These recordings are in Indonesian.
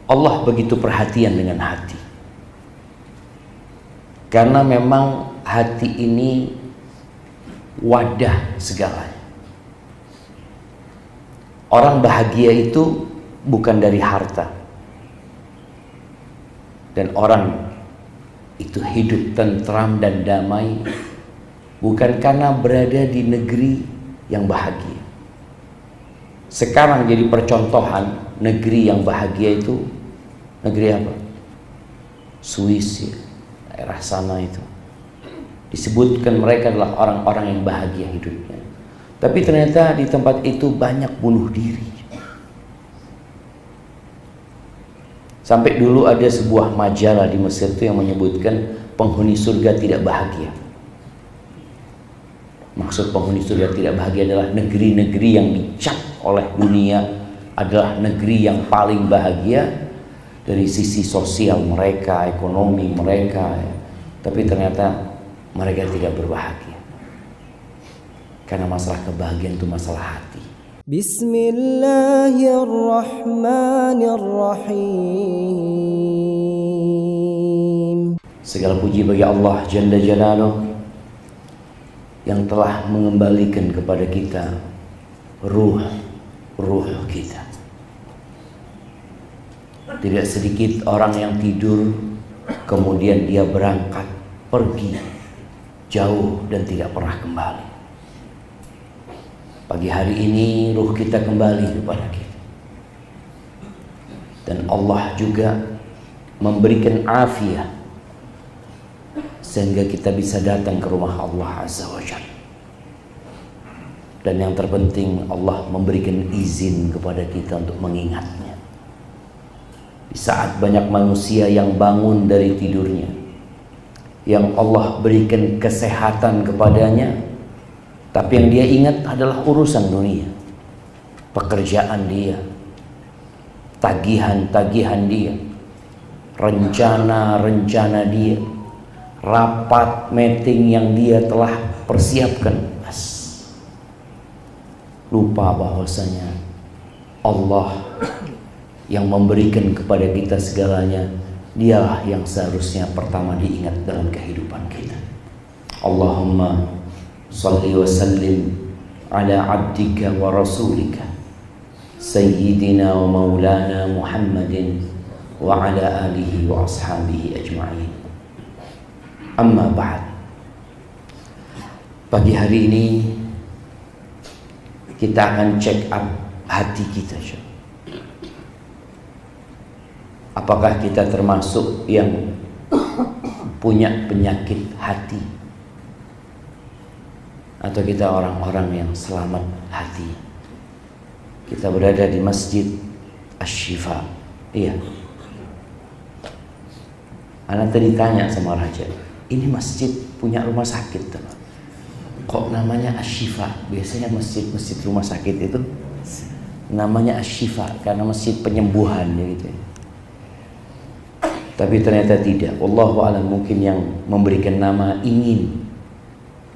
Allah begitu perhatian dengan hati. Karena memang hati ini wadah segalanya. Orang bahagia itu bukan dari harta. Dan orang itu hidup tentram dan damai bukan karena berada di negeri yang bahagia. Sekarang jadi percontohan negeri yang bahagia itu negeri apa? Swiss ya, daerah sana itu. Disebutkan mereka adalah orang-orang yang bahagia hidupnya. Tapi ternyata di tempat itu banyak bunuh diri. Sampai dulu ada sebuah majalah di Mesir itu yang menyebutkan penghuni surga tidak bahagia. Maksud penghuni surga tidak bahagia adalah negeri-negeri yang dicap oleh dunia adalah negeri yang paling bahagia dari sisi sosial mereka, ekonomi mereka. Tapi ternyata mereka tidak berbahagia. Karena masalah kebahagiaan itu masalah hati. Bismillahirrahmanirrahim. Segala puji bagi Allah Jalla Jalaluh yang telah mengembalikan kepada kita ruh kita. Tidak sedikit orang yang tidur kemudian dia berangkat pergi jauh dan tidak pernah kembali. Pagi hari ini ruh kita kembali kepada kita. Dan Allah juga memberikan afiat sehingga kita bisa datang ke rumah Allah Azza wa Jalla. Dan yang terpenting Allah memberikan izin kepada kita untuk mengingatnya. Di saat banyak manusia yang bangun dari tidurnya, yang Allah berikan kesehatan kepadanya, tapi yang dia ingat adalah urusan dunia, pekerjaan dia, tagihan-tagihan dia, rencana-rencana dia, rapat meeting yang dia telah persiapkan. Lupa bahwasanya Allah yang memberikan kepada kita segalanya, dialah yang seharusnya pertama diingat dalam kehidupan kita. Allahumma salli wa sallim ala abdika wa rasulika sayyidina wa maulana Muhammadin wa ala alihi wa ashabihi ajma'in. Amma ba'd. Pagi hari ini kita akan check up hati kita. Apakah kita termasuk yang punya penyakit hati, atau kita orang-orang yang selamat hati? Kita berada di Masjid Asy-Syifa. Iya. Anak tadi tanya sama Raja, ini masjid punya rumah sakit tuh. Kok namanya Asy-Syifa? Biasanya masjid-masjid rumah sakit itu namanya Asy-Syifa karena masjid penyembuhan gitu. Tapi ternyata tidak. Wallahu a'lam, mungkin yang memberikan nama ingin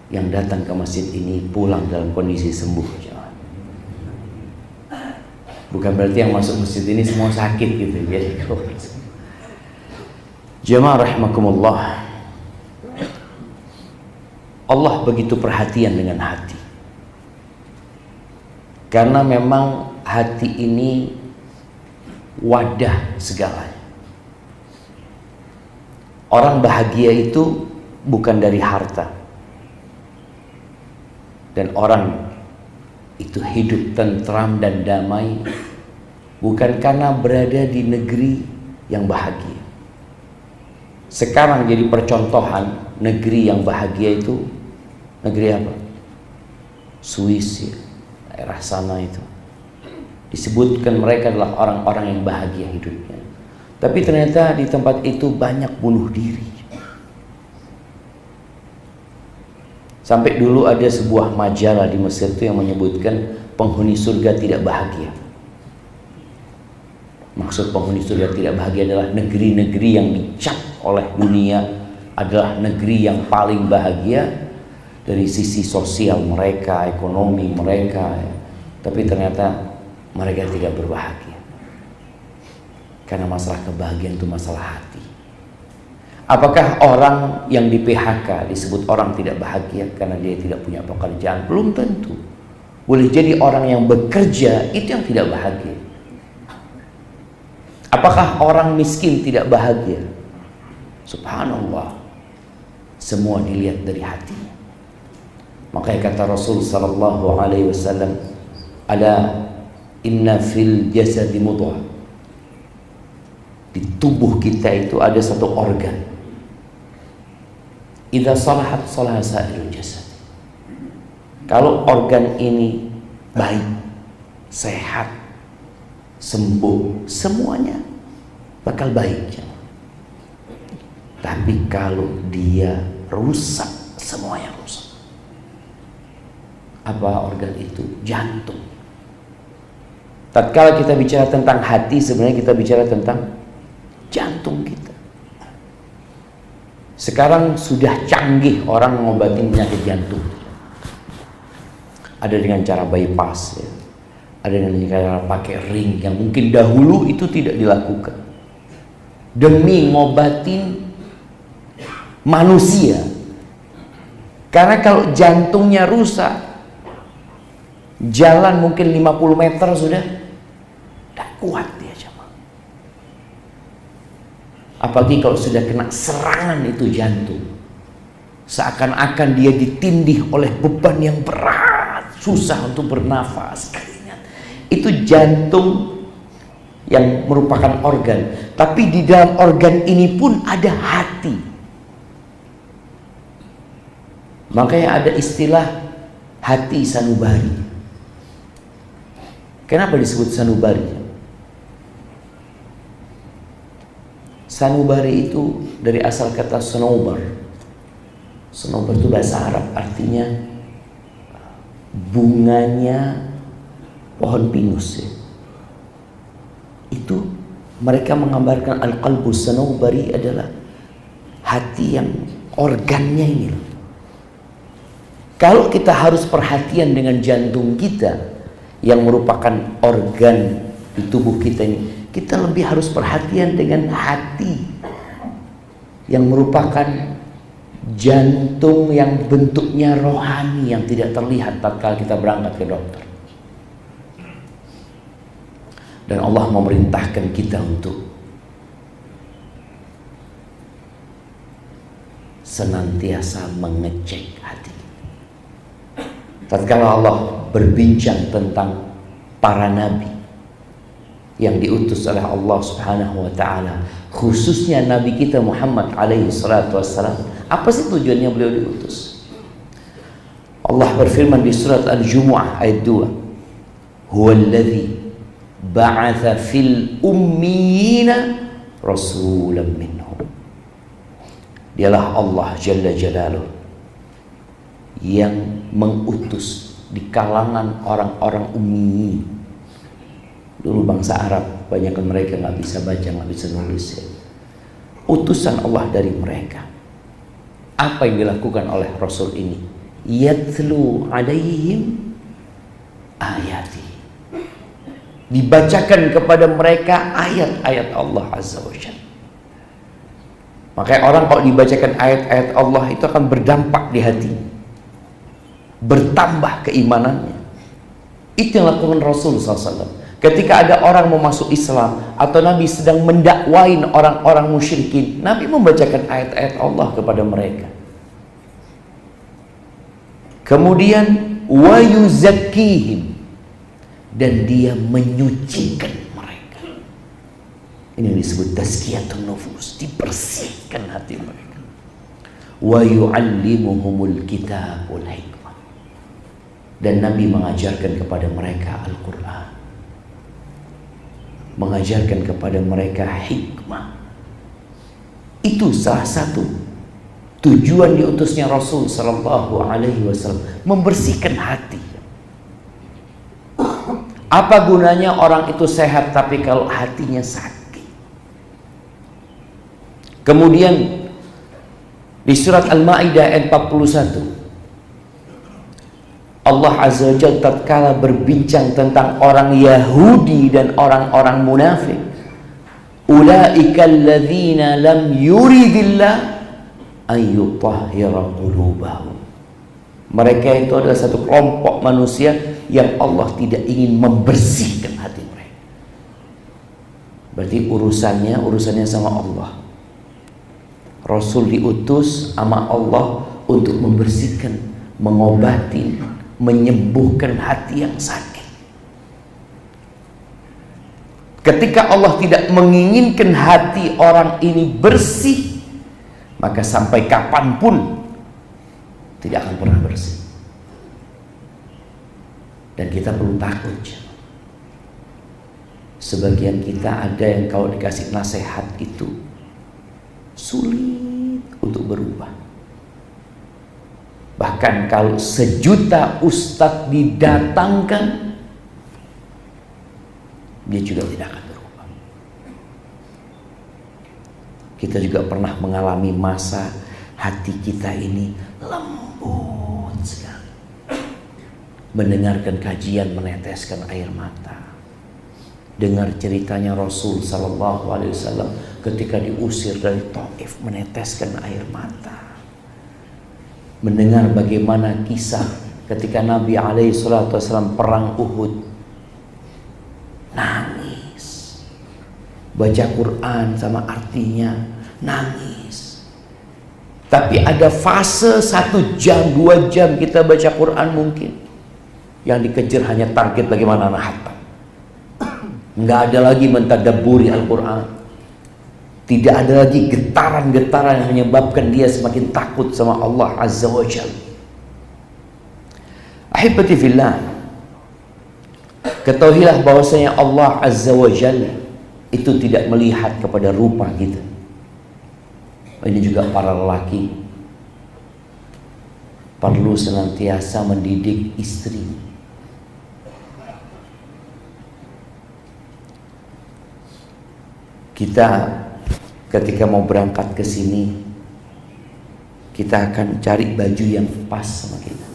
yang datang ke masjid ini pulang dalam kondisi sembuh. Bukan berarti yang masuk masjid ini semua sakit gitu. Jadi jemaah rahimakumullah, Allah begitu perhatian dengan hati. Karena memang hati ini wadah segalanya. Orang bahagia itu bukan dari harta. Dan orang itu hidup tentram dan damai bukan karena berada di negeri yang bahagia. Sekarang jadi percontohan negeri yang bahagia itu negeri apa? Swiss ya, daerah sana itu. Disebutkan mereka adalah orang-orang yang bahagia hidupnya. Tapi ternyata di tempat itu banyak bunuh diri. Sampai dulu ada sebuah majalah di Mesir itu yang menyebutkan penghuni surga tidak bahagia. Maksud penghuni surga tidak bahagia adalah negeri-negeri yang dicap oleh dunia adalah negeri yang paling bahagia dari sisi sosial mereka, ekonomi mereka. Tapi ternyata mereka tidak berbahagia. Karena masalah kebahagiaan itu masalah hati. Apakah orang yang di PHK disebut orang tidak bahagia karena dia tidak punya pekerjaan? Belum tentu. Boleh jadi orang yang bekerja itu yang tidak bahagia. Apakah orang miskin tidak bahagia? Subhanallah. Semua dilihat dari hatinya. Makanya kata Rasul sallallahu alaihi wasallam, "Ala inna fil jasadi mudghah." Di tubuh kita itu ada satu organ. Idza salahat salaha sairul jasad. Kalau organ ini baik, sehat, sembuh, semuanya bakal baik. Tapi kalau dia rusak, semuanya rusak. Apa organ itu? Jantung. Tatkala kita bicara tentang hati, sebenarnya kita bicara tentang jantung kita. Sekarang sudah canggih orang mengobati penyakit jantung. Ada dengan cara bypass, ya. Ada dengan cara pakai ring yang mungkin dahulu itu tidak dilakukan. Demi ngobatin manusia. Karena kalau jantungnya rusak, jalan mungkin 50 meter sudah tidak kuat dia. Apalagi kalau sudah kena serangan itu jantung, seakan-akan dia ditindih oleh beban yang berat, susah untuk bernafas. Itu jantung yang merupakan organ. Tapi di dalam organ ini pun ada hati. Makanya ada istilah hati sanubari. Kenapa disebut sanubari? Sanubari itu dari asal kata sonobar. Sonobar itu bahasa Arab, artinya bunganya pohon pinus, ya. Itu mereka menggambarkan al-qalbu sanubari adalah hati yang organnya ini. Kalau kita harus perhatian dengan jantung kita yang merupakan organ di tubuh kita ini, kita lebih harus perhatian dengan hati yang merupakan jantung yang bentuknya rohani yang tidak terlihat tatkala kita berangkat ke dokter. Dan Allah memerintahkan kita untuk senantiasa mengecek hati. Tatkala Allah berbincang tentang para nabi yang diutus oleh Allah Subhanahu wa taala, khususnya nabi kita Muhammad alaihi salatu wassalam, apa sih tujuannya beliau diutus? Allah berfirman di surat Al-Jumu'ah ayat 2, "Huwallazi ba'atha fil ummiyina rasulan minhum." Dialah Allah Jalla Jalaluh yang mengutus di kalangan orang-orang ummi. Dulu bangsa Arab, banyak mereka nggak bisa baca, nggak bisa nulis, ya. Utusan Allah dari mereka. Apa yang dilakukan oleh Rasul ini? Yatlu alaihim ayati. Dibacakan kepada mereka ayat-ayat Allah Azza wa Jalla. Makanya orang kalau dibacakan ayat-ayat Allah itu akan berdampak di hati, bertambah keimanannya. Itu yang dilakukan Rasul SAW. Ketika ada orang mau masuk Islam atau Nabi sedang mendakwain orang-orang musyrikin, Nabi membacakan ayat-ayat Allah kepada mereka. Kemudian wa yuzakkihim, dan dia menyucikan mereka. Ini yang disebut tazkiyatun nufus, dibersihkan hati mereka. Wa yu'allimuhumul kitab wal hikmah, dan Nabi mengajarkan kepada mereka Al-Quran, mengajarkan kepada mereka hikmah. Itu salah satu tujuan diutusnya Rasul sallallahu alaihi wasallam, membersihkan hati. Apa gunanya orang itu sehat tapi kalau hatinya sakit? Kemudian di surat Al-Maidah ayat 41, Allah Azza wa Jalla tatkala berbincang tentang orang Yahudi dan orang-orang munafik, Ulaika alladzina lam yuridillah ayyutahhira qulubahum. Mereka itu adalah satu kelompok manusia yang Allah tidak ingin membersihkan hati mereka. Berarti urusannya sama Allah. Rasul diutus sama Allah untuk membersihkan, mengobati, menyembuhkan hati yang sakit. Ketika Allah tidak menginginkan hati orang ini bersih, maka sampai kapanpun tidak akan pernah bersih. Dan kita perlu takut. Sebagian kita ada yang kalau dikasih nasihat itu sulit untuk berubah. Bahkan kalau 1.000.000 ustadz didatangkan, dia juga tidak akan berubah. Kita juga pernah mengalami masa hati kita ini lembut sekali. Mendengarkan kajian meneteskan air mata. Dengar ceritanya Rasul Sallallahu Alaihi Wasallam ketika diusir dari Taif, meneteskan air mata. Mendengar bagaimana kisah ketika Nabi Alaihi Wasallam perang Uhud, nangis. Baca Quran sama artinya nangis. Tapi ada fase 1 jam 2 jam kita baca Quran mungkin yang dikejar hanya target bagaimana anak hatam. Nggak ada lagi mentadabburi Al-Quran. Tidak ada lagi getaran-getaran yang menyebabkan dia semakin takut sama Allah Azza wa Jalla. Ahibati fillah, ketahuilah bahwasanya Allah Azza wa Jalla itu tidak melihat kepada rupa kita. Ini juga para lelaki perlu senantiasa mendidik istri. Kita ketika mau berangkat ke sini, kita akan cari baju yang pas sama kita.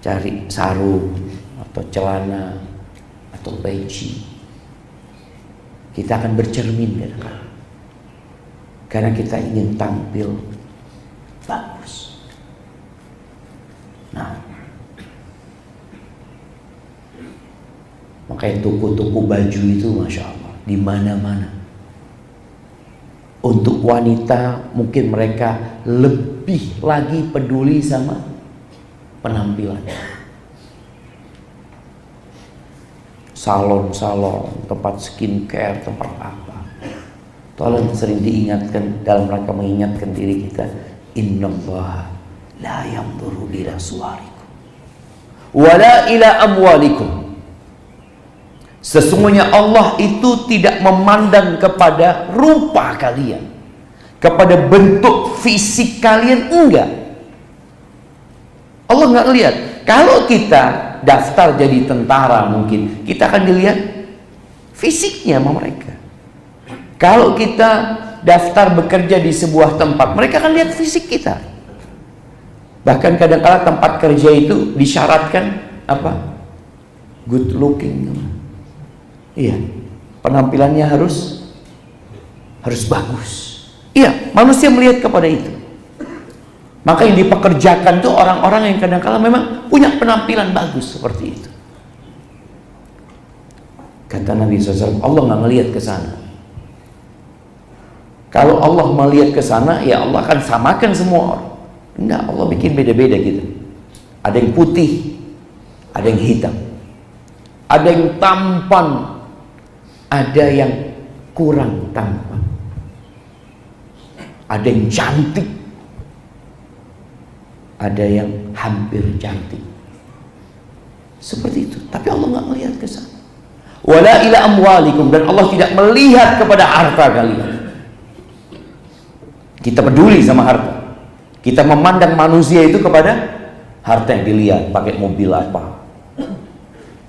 Cari sarung atau celana atau peci. Kita akan bercermin kadang-kadang, karena kita ingin tampil bagus. Nah, makanya toko-toko baju itu Masya Allah di mana-mana. Untuk wanita mungkin mereka lebih lagi peduli sama penampilannya. Salon-salon, tempat skincare, tempat apa. Tolong sering diingatkan dalam rangka mengingatkan diri kita, innallaha la yanzuru ila suwarikum wala ila amwalikum. Sesungguhnya Allah itu tidak memandang kepada rupa kalian, kepada bentuk fisik kalian, enggak. Allah nggak lihat. Kalau kita daftar jadi tentara, mungkin kita akan dilihat fisiknya sama mereka. Kalau kita daftar bekerja di sebuah tempat, mereka akan lihat fisik kita. Bahkan kadang-kadang tempat kerja itu disyaratkan apa? Good looking. Iya, penampilannya harus bagus. Iya, manusia melihat kepada itu. Maka yang dipekerjakan tuh orang-orang yang kadang-kala memang punya penampilan bagus seperti itu. Kata Nabi SAW, Allah nggak ngelihat ke sana. Kalau Allah melihat ke sana, ya Allah akan samakan semua orang. Enggak, Allah bikin beda-beda gitu. Ada yang putih, ada yang hitam, ada yang tampan, ada yang kurang tampan, ada yang cantik, ada yang hampir cantik. Seperti itu. Tapi Allah nggak melihat ke sana. Wala ila amwalikum, dan Allah tidak melihat kepada harta kalian. Kita peduli sama harta. Kita memandang manusia itu kepada harta yang dilihat. Pakai mobil apa,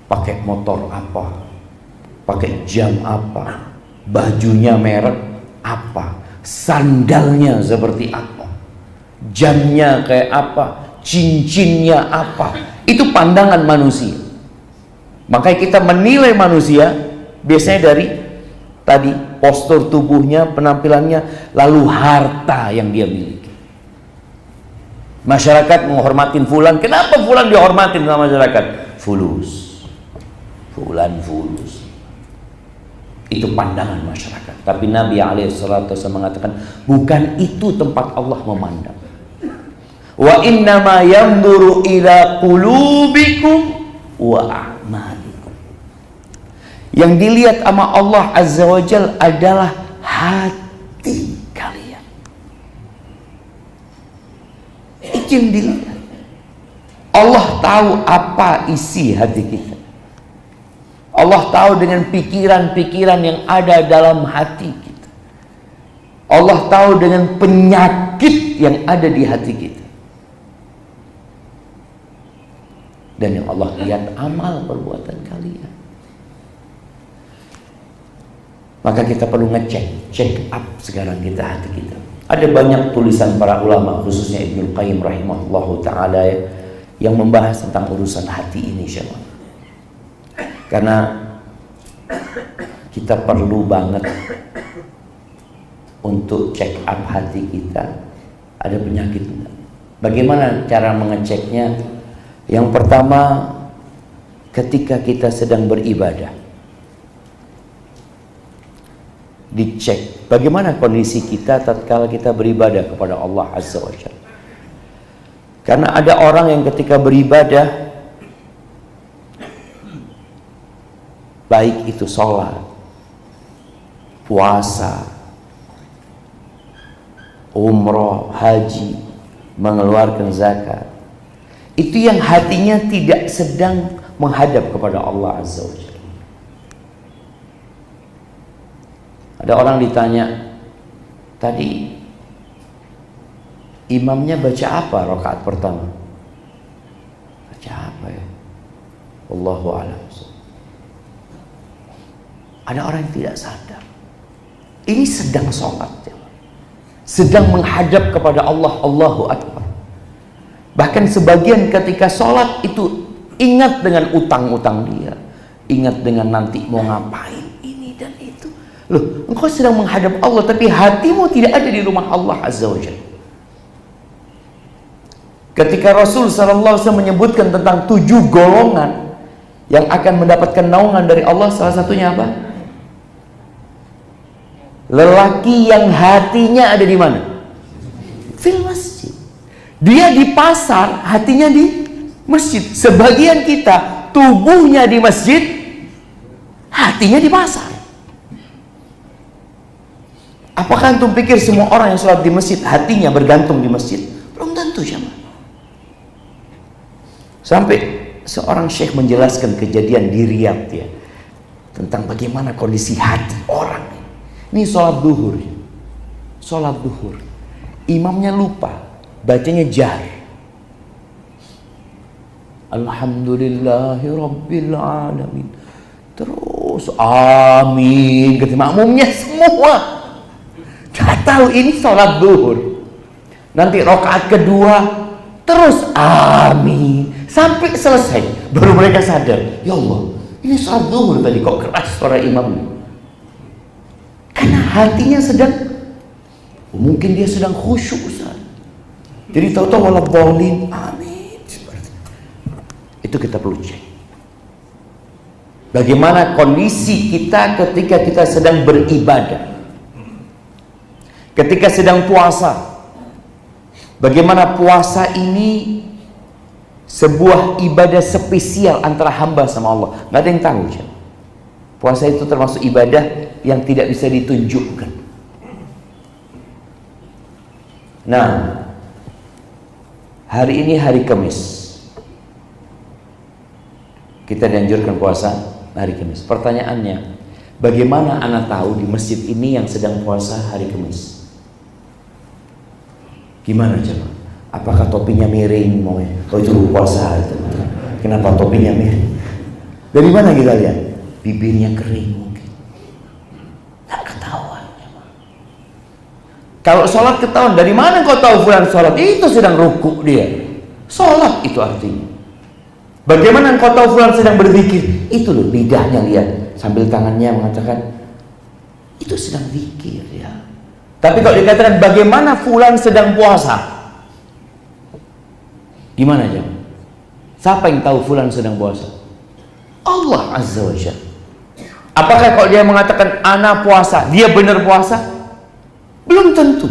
pakai motor apa, pakai jam apa, bajunya merek apa, sandalnya seperti apa, jamnya kayak apa, cincinnya apa. Itu pandangan manusia. Makanya kita menilai manusia Biasanya dari tadi postur tubuhnya, penampilannya, lalu harta yang dia miliki. Masyarakat menghormatin fulan. Kenapa fulan dihormatin sama masyarakat? Fulus. Fulan fulus. Itu pandangan masyarakat. Tapi Nabi SAW mengatakan, bukan itu tempat Allah memandang. Wa innama yanzuru ila qulubikum wa a'malikum. Yang dilihat sama Allah Azza wa Jal adalah hati kalian. Itu yang dilihat. Allah tahu apa isi hati kita. Allah tahu dengan pikiran-pikiran yang ada dalam hati kita. Allah tahu dengan penyakit yang ada di hati kita. Dan yang Allah lihat amal perbuatan kalian. Maka kita perlu ngecek, check up sekarang kita hati kita. Ada banyak tulisan para ulama, khususnya Ibnu Qayyim rahimahullahu ta'ala, yang membahas tentang urusan hati ini, insyaallah. Karena kita perlu banget untuk check up hati kita, ada penyakit enggak. Bagaimana cara mengeceknya? Yang pertama, ketika kita sedang beribadah, dicek bagaimana kondisi kita tatkala kita beribadah kepada Allah Azza wa Jalla. Karena ada orang yang ketika beribadah, baik itu sholat, puasa, umroh, haji, mengeluarkan zakat, itu yang hatinya tidak sedang menghadap kepada Allah Azza wa Jalla. Ada orang ditanya, tadi imamnya baca apa rakaat pertama? Baca apa ya? Wallahu a'lam. Ada orang yang tidak sadar. Ini sedang sholat, sedang menghadap kepada Allah, Allahu Akbar. Bahkan sebagian ketika sholat itu ingat dengan utang-utang dia, ingat dengan nanti mau ngapain ini dan itu. Loh, engkau sedang menghadap Allah tapi hatimu tidak ada di rumah Allah Azza wa Jalla. Ketika Rasul SAW menyebutkan tentang 7 golongan yang akan mendapatkan naungan dari Allah, salah satunya apa? Lelaki yang hatinya ada di mana? Fil masjid. Dia di pasar, hatinya di masjid. Sebagian kita tubuhnya di masjid, hatinya di pasar. Apakah antum pikir semua orang yang sholat di masjid hatinya bergantung di masjid? Belum tentu, jemaah. Sampai seorang syekh menjelaskan kejadian di Riyadh ya, tentang bagaimana kondisi hati orang. Ini sholat duhur, sholat duhur, imamnya lupa, bacanya jahar. Alhamdulillahi Rabbil Alamin. Terus amin, kata makmumnya semua. Gak tahu ini sholat duhur. Nanti rakaat kedua terus amin sampai selesai, baru mereka sadar, ya Allah, ini sholat duhur tadi kok keras suara imamnya. Karena hatinya sedang, mungkin dia sedang khusyuk, Ustaz. Jadi tahu-tahu wala bolin, amin. Itu kita perlu cek. Bagaimana kondisi kita ketika kita sedang beribadah, ketika sedang puasa. Bagaimana puasa ini sebuah ibadah spesial antara hamba sama Allah. Nggak ada yang tahu. Puasa itu termasuk ibadah yang tidak bisa ditunjukkan. Nah, hari ini hari Kamis. Kita dianjurkan puasa hari Kamis. Pertanyaannya, bagaimana anak tahu di masjid ini yang sedang puasa hari Kamis? Gimana coba? Apakah topinya miring? Oh itu puasa itu. Kenapa topinya miring? Dari mana kita lihat? Bibirnya kering mungkin. Nggak ketahuan. Kalau sholat ketahuan, dari mana kau tahu fulan sholat? Itu sedang rukuk dia. Sholat itu artinya. Bagaimana kau tahu fulan sedang berzikir? Itu loh lidahnya lihat. sambil tangannya mengatakan itu sedang zikir ya. Tapi kalau dikatakan bagaimana fulan sedang puasa, gimana jawab? Siapa yang tahu fulan sedang puasa? Allah Azza wa Jalla. Apakah kalau dia mengatakan ana puasa, dia benar puasa? Belum tentu.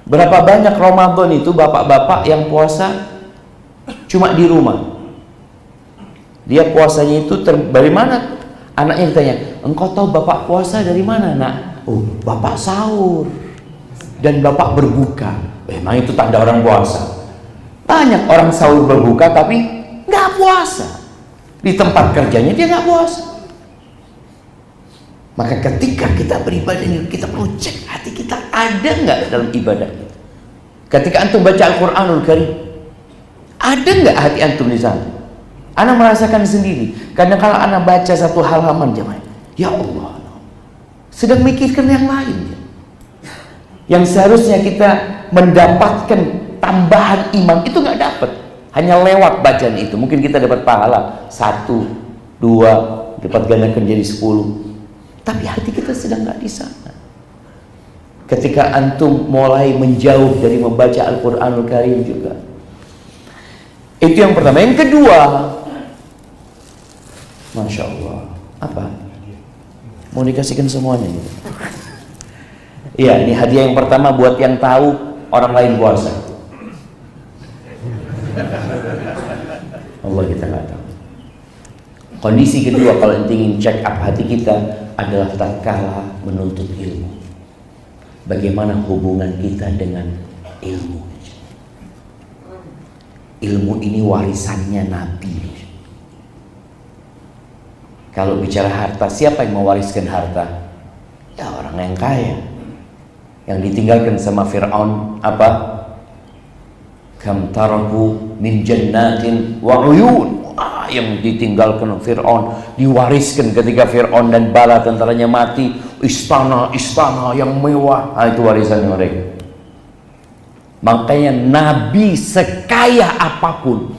Berapa banyak Ramadan itu bapak-bapak yang puasa cuma di rumah. Dia puasanya itu dari mana? Anaknya ditanya, engkau tahu bapak puasa dari mana nak? Oh, bapak sahur dan bapak berbuka. Memang itu tanda orang puasa. Banyak orang sahur berbuka tapi nggak puasa. Di tempat kerjanya dia nggak puasa. Maka ketika kita beribadah ini, kita perlu cek hati kita ada nggak dalam ibadah kita. Ketika antum baca Al-Quranul Karim, ada nggak hati antum di sana? Ana merasakan sendiri. Kadang kalau ana baca satu halaman jemaah, ya Allah, sedang mikirkan yang lain. Yang seharusnya kita mendapatkan tambahan iman itu nggak dapat. Hanya lewat bacaan itu. Mungkin kita dapat pahala 1, 2, dapat gandakan jadi 10. Tapi hati kita sedang nggak di sana. Ketika antum mulai menjauh dari membaca Al-Quranul Karim juga. Itu yang pertama. Yang kedua, Masya Allah, apa? Mau dikasihkan semuanya gitu. Iya, ini hadiah yang pertama buat yang tahu orang lain puasa. Allah kita nggak tahu. Kondisi kedua kalau ingin check up hati kita adalah tatkala menuntut ilmu. Bagaimana hubungan kita dengan ilmu? Ilmu ini warisannya Nabi. Kalau bicara harta, siapa yang mewariskan harta? Ya orang yang kaya. Yang ditinggalkan sama Fir'aun apa? Kam taraku min jannatin wa uyun. Yang ditinggalkan Fir'aun, diwariskan ketika Fir'aun dan bala tentaranya mati, istana-istana yang mewah. Itu warisannya mereka. Makanya Nabi sekaya apapun,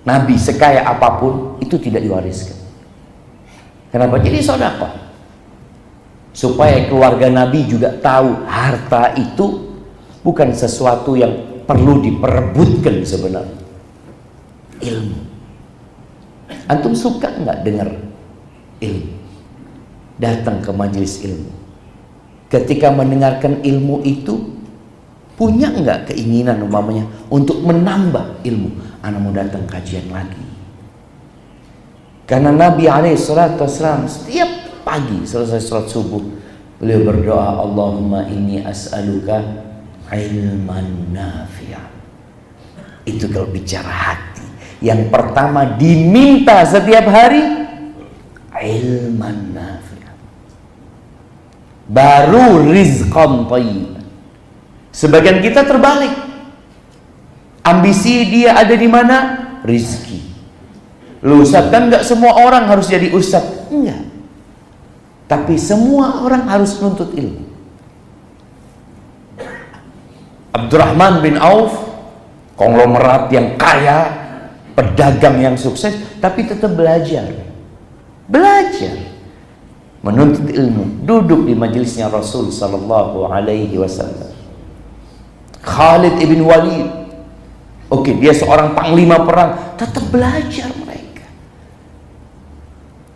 Nabi sekaya apapun itu tidak diwariskan. Kenapa? Jadi sedekah. Supaya keluarga Nabi juga tahu harta itu bukan sesuatu yang perlu diperebutkan sebenarnya. Ilmu. Antum suka nggak dengar ilmu? Datang ke majelis ilmu. Ketika mendengarkan ilmu itu, punya nggak keinginan umpamanya untuk menambah ilmu? Anak mau datang kajian lagi. Karena Nabi SAW setiap pagi selesai sholat subuh, beliau berdoa, Allahumma inni as'aluka ilman nafi'an. Itu kalau bicara hati. Yang pertama diminta setiap hari ilman nafi'an. Baru rizqan thayyiban. Sebagian kita terbalik. Ambisi dia ada di mana? Rizki. Lu Ustaz, kan nggak semua orang harus jadi Ustaz. Enggak. Tapi semua orang harus menuntut ilmu. Abdurrahman bin Auf, konglomerat yang kaya, pedagang yang sukses, tapi tetap belajar. Belajar. Menuntut ilmu. Duduk di majelisnya Rasul sallallahu alaihi wasallam. Khalid ibn Walid. Oke, dia seorang panglima perang, tetap belajar mereka.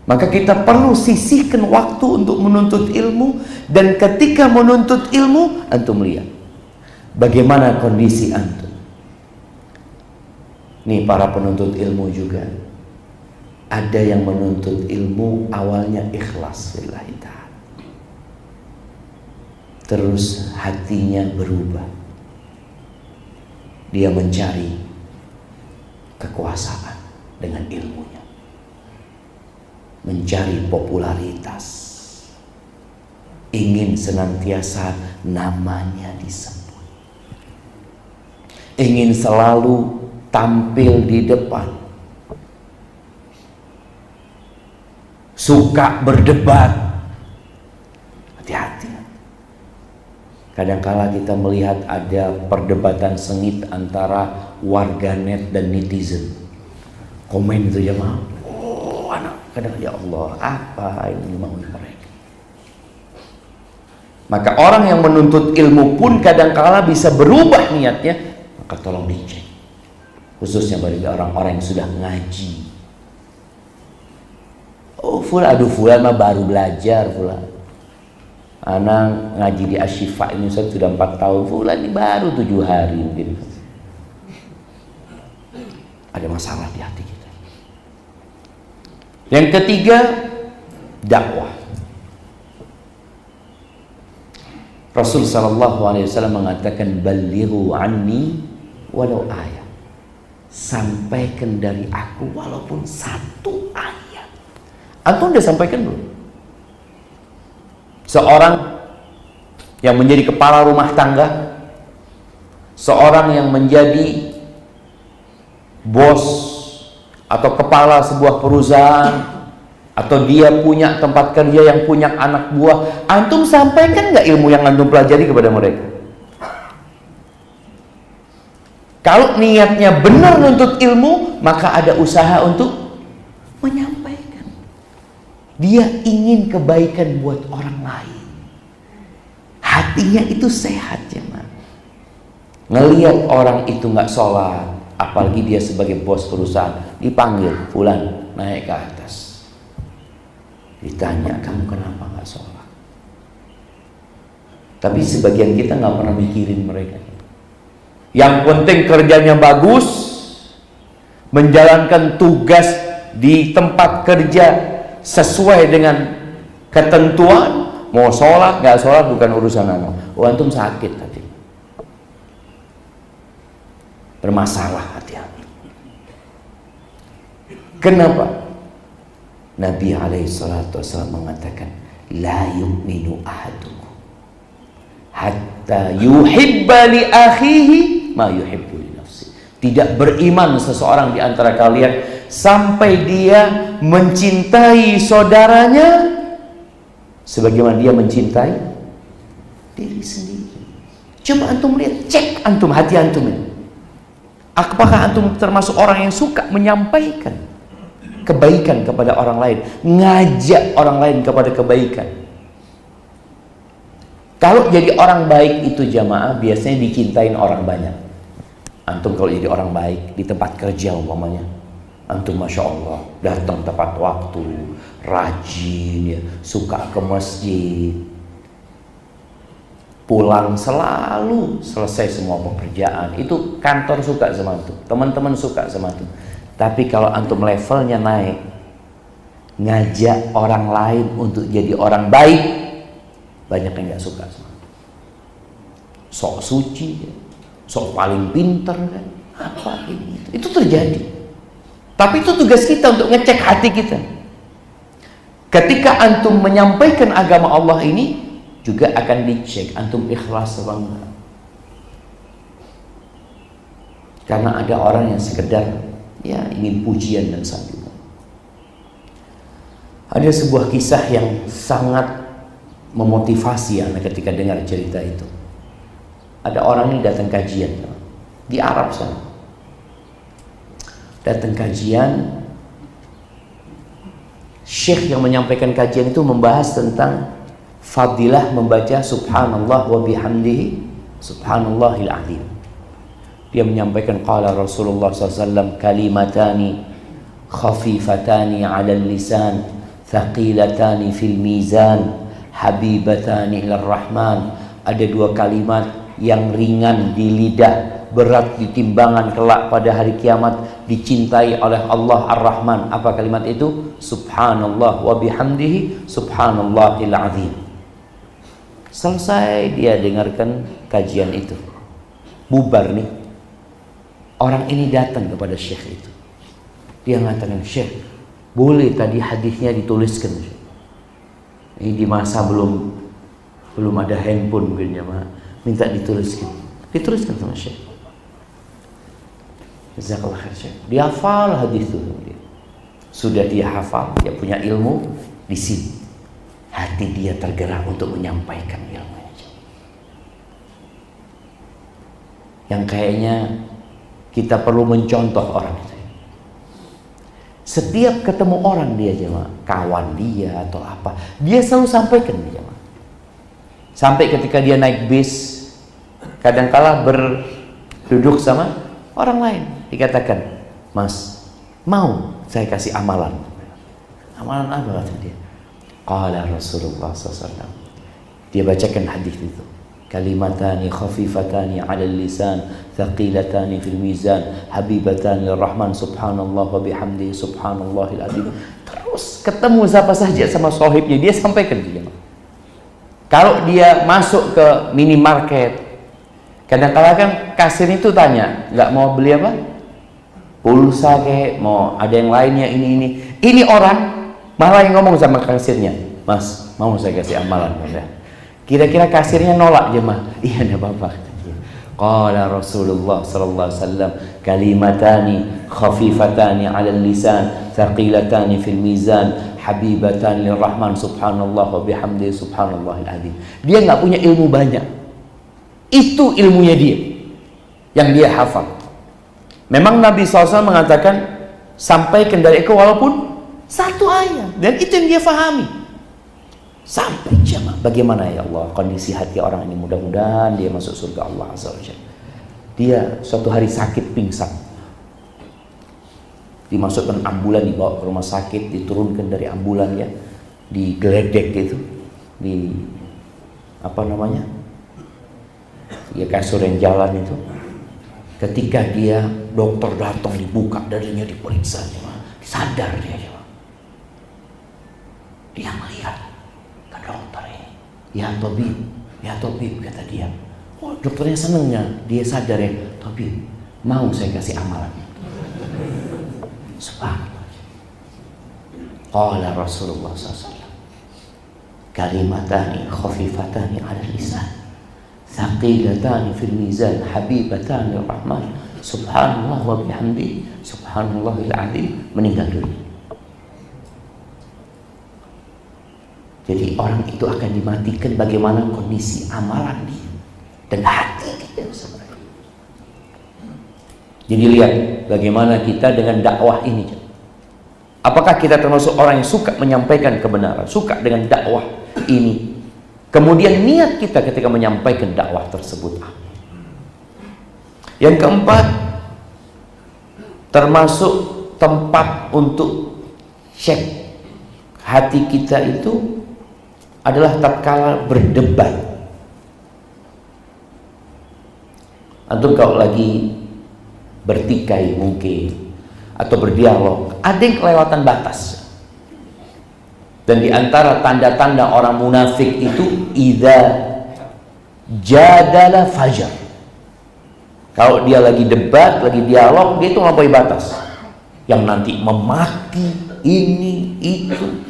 Maka kita perlu sisihkan waktu untuk menuntut ilmu. Dan ketika menuntut ilmu, antum lihat bagaimana kondisi antum. Nih para penuntut ilmu juga, ada yang menuntut ilmu awalnya ikhlas lillahi ta'ala, terus hatinya berubah. Dia mencari kekuasaan dengan ilmunya, mencari popularitas, ingin senantiasa namanya disebut, ingin selalu tampil di depan, suka berdebat. Hati-hati. Kadangkala kita melihat ada perdebatan sengit antara warganet dan netizen. Komen itu jemaah, oh anak Kadang, ya Allah, apa yang mau mereka? Maka orang yang menuntut ilmu pun kadang-kala bisa berubah niatnya. Maka tolong dicek, khususnya bagi orang-orang yang sudah ngaji. Oh fulan, aduh fulan mah baru belajar fulan. Anak ngaji di Asyifa ini sudah 4 tahun, fulan ini baru 7 hari mungkin. Ada masalah di hati kita. Yang ketiga, dakwah. Rasul sallallahu alaihi wasallam mengatakan, "Ballighu anni walau ayat." Sampaikan dari aku walaupun 1 ayat. Antum udah sampaikan belum? Seorang yang menjadi kepala rumah tangga, seorang yang menjadi bos atau kepala sebuah perusahaan, atau dia punya tempat kerja yang punya anak buah, antum sampaikan nggak ilmu yang antum pelajari kepada mereka? Kalau niatnya benar nuntut ilmu, maka ada usaha untuk menyampaikan. Dia ingin kebaikan buat orang lain. Hatinya itu sehat ya, man. Ngelihat orang itu nggak sholat, apalagi dia sebagai bos perusahaan, dipanggil, fulan, naik ke atas, ditanya, kamu kenapa nggak sholat? Tapi sebagian kita nggak pernah mikirin mereka. Yang penting kerjanya bagus, menjalankan tugas di tempat kerja sesuai dengan ketentuan. Mau sholat nggak sholat bukan urusan anu. Oh, antum sakit hati, bermasalah hati. Kenapa? Nabi SAW mengatakan, la yu'minu ahadukum hatta yuhibba li akhihi ma yuhibbu li nafsi. Tidak beriman seseorang di antara kalian sampai dia mencintai saudaranya sebagaimana dia mencintai diri sendiri. Coba antum lihat, cek antum hati antum ini. Apakah antum termasuk orang yang suka menyampaikan kebaikan kepada orang lain, ngajak orang lain kepada kebaikan? Kalau jadi orang baik itu jamaah biasanya dicintain orang banyak. Antum kalau jadi orang baik di tempat kerja umpamanya, antum masya Allah datang tepat waktu, rajin ya, suka ke masjid, pulang selalu selesai semua pekerjaan, itu kantor suka sama antum, teman-teman suka sama antum. Tapi kalau antum levelnya naik, ngajak orang lain untuk jadi orang baik, banyak yang nggak suka sama antum. Sok suci ya, sok paling pinter kan, apa ini itu terjadi. Tapi itu tugas kita untuk ngecek hati kita. Ketika antum menyampaikan agama Allah ini, juga akan dicek antum ikhlas apa enggak. Karena ada orang yang sekedar ya ingin pujian dan sanjungan. Ada sebuah kisah yang sangat memotivasi anak ketika dengar cerita itu. Ada orang ini datang kajian di Arab sana. Datang kajian, syekh yang menyampaikan kajian itu membahas tentang fadilah membaca subhanallah wa bihamdihi subhanallahil azim. Dia menyampaikan qala Rasulullah SAW, kalimatani khafifatani 'alal lisan thaqilatani fil mizan habibatani ilar rahman. Ada 2 kalimat yang ringan di lidah, berat di timbangan kelak pada hari kiamat, dicintai oleh Allah Ar-Rahman. Apa kalimat itu? Subhanallah wa bihamdihi subhanallahil azim. Selesai dia dengarkan kajian itu, bubar nih. Orang ini datang kepada syekh itu. Dia mengatakan, syekh, boleh tadi hadisnya dituliskan. Ini di masa belum ada handphone mungkin ya, minta dituliskan. Dituliskan sama syekh. Jazakallah khair syekh. Dia hafal hadis itu. Sudah dia hafal, dia punya ilmu di sini. Hati dia tergerak untuk menyampaikan ilmu. Yang kayaknya kita perlu mencontoh orang itu. Setiap ketemu orang dia jemaah, kawan dia atau apa, dia selalu sampaikan jemaah. Sampai ketika dia naik bis, kadangkala berduduk sama orang lain, dikatakan, "Mas, mau saya kasih amalan?" Amalan apa kata dia? Qala Rasulullah SAW. Dia bacakan hadis itu. Kalimatani khafifatani 'ala lisan, thaqilatani fil mizan, habibatani lirrahman, subhanallah wa bihamdihi, subhanallahil azim. Terus ketemu siapa saja sama sahibnya, dia sampaikan dia. Kalau dia masuk ke minimarket, kadang-kadang kan kasir itu tanya, nggak mau beli apa? Pulsa kayak, mau ada yang lainnya ini. Ini orang malah yang ngomong sama kasirnya, "Mas, mau saya kasih amalan?" Kira-kira kasirnya nolak jemaah. Iya, enggak apa-apa. Qala Rasulullah sallallahu alaihi wasallam, kalimatani khafifatani 'ala lisan, thaqilatani fil mizan, habibatan lirrahman, subhanallah wa bihamdihi, subhanallahil azim. Dia nggak punya ilmu banyak. Itu ilmunya dia yang dia hafal. Memang Nabi SAW mengatakan sampaikan dari engkau walaupun satu ayat, dan itu yang dia fahami. Sampai jamaah, bagaimana ya Allah kondisi hati orang ini, mudah-mudahan dia masuk surga Allah Azza wa Jalla. Dia suatu hari sakit pingsan, dimasukkan ambulan, dibawa ke rumah sakit, diturunkan dari ambulan ya, digeledek gitu, di apa namanya ya, kasur yang jalan itu. Ketika dia dokter datang, dibuka darinya, diperiksa, sadar dia melihat ke dokter ini, ya tabib kata dia. Oh, dokternya senangnya, dia sadar ya, tabib mau saya kasih amalan. Subhanallah. Qala Rasulullah SAW, kalimatani khafifatani 'ala lisan, thaqilatani fil mizan, habibatani lirrahman, subhanallah wa bihamdi, subhanallahil azim. Meninggal dunia. Jadi orang itu akan dimatikan bagaimana kondisi amalan dia dan hati dia sebenarnya. Jadi lihat bagaimana kita dengan dakwah ini. Apakah kita termasuk orang yang suka menyampaikan kebenaran, suka dengan dakwah ini? Kemudian niat kita ketika menyampaikan dakwah tersebut. Yang keempat, termasuk tempat untuk cek hati kita itu adalah tatkala berdebat. Antum kalau lagi bertikai mungkin atau berdialog, ada yang kelewatan batas. Dan di antara tanda-tanda orang munafik itu idza jadala fajar. Kalau dia lagi debat, lagi dialog, dia itu melampaui batas. Yang nanti memaki ini itu.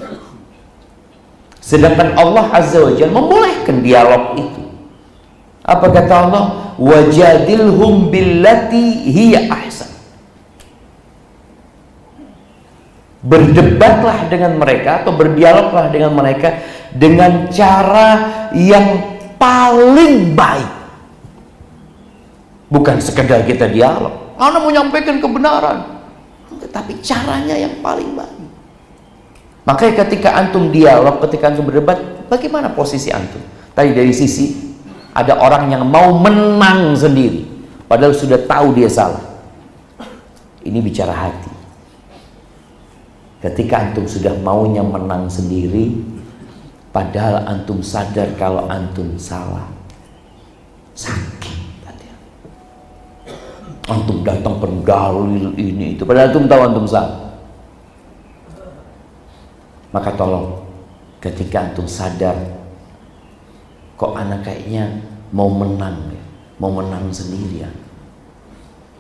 Sedangkan Allah Azza wa Jalla membolehkan dialog itu. Apa kata Allah? Wajadilhum billati hiya ahsan. Berdebatlah dengan mereka atau berdialoglah dengan mereka dengan cara yang paling baik. Bukan sekedar kita dialog, Anda mau menyampaikan kebenaran, tetapi caranya yang paling baik. Makanya ketika antum dialog, ketika antum berdebat, bagaimana posisi antum? Tadi dari sisi ada orang yang mau menang sendiri, padahal sudah tahu dia salah. Ini bicara hati. Ketika antum sudah maunya menang sendiri, padahal antum sadar kalau antum salah, sakit. Antum datang berdalil ini itu, padahal antum tahu antum salah. Maka tolong, ketika antum sadar, kok anak kayaknya mau menang sendirian.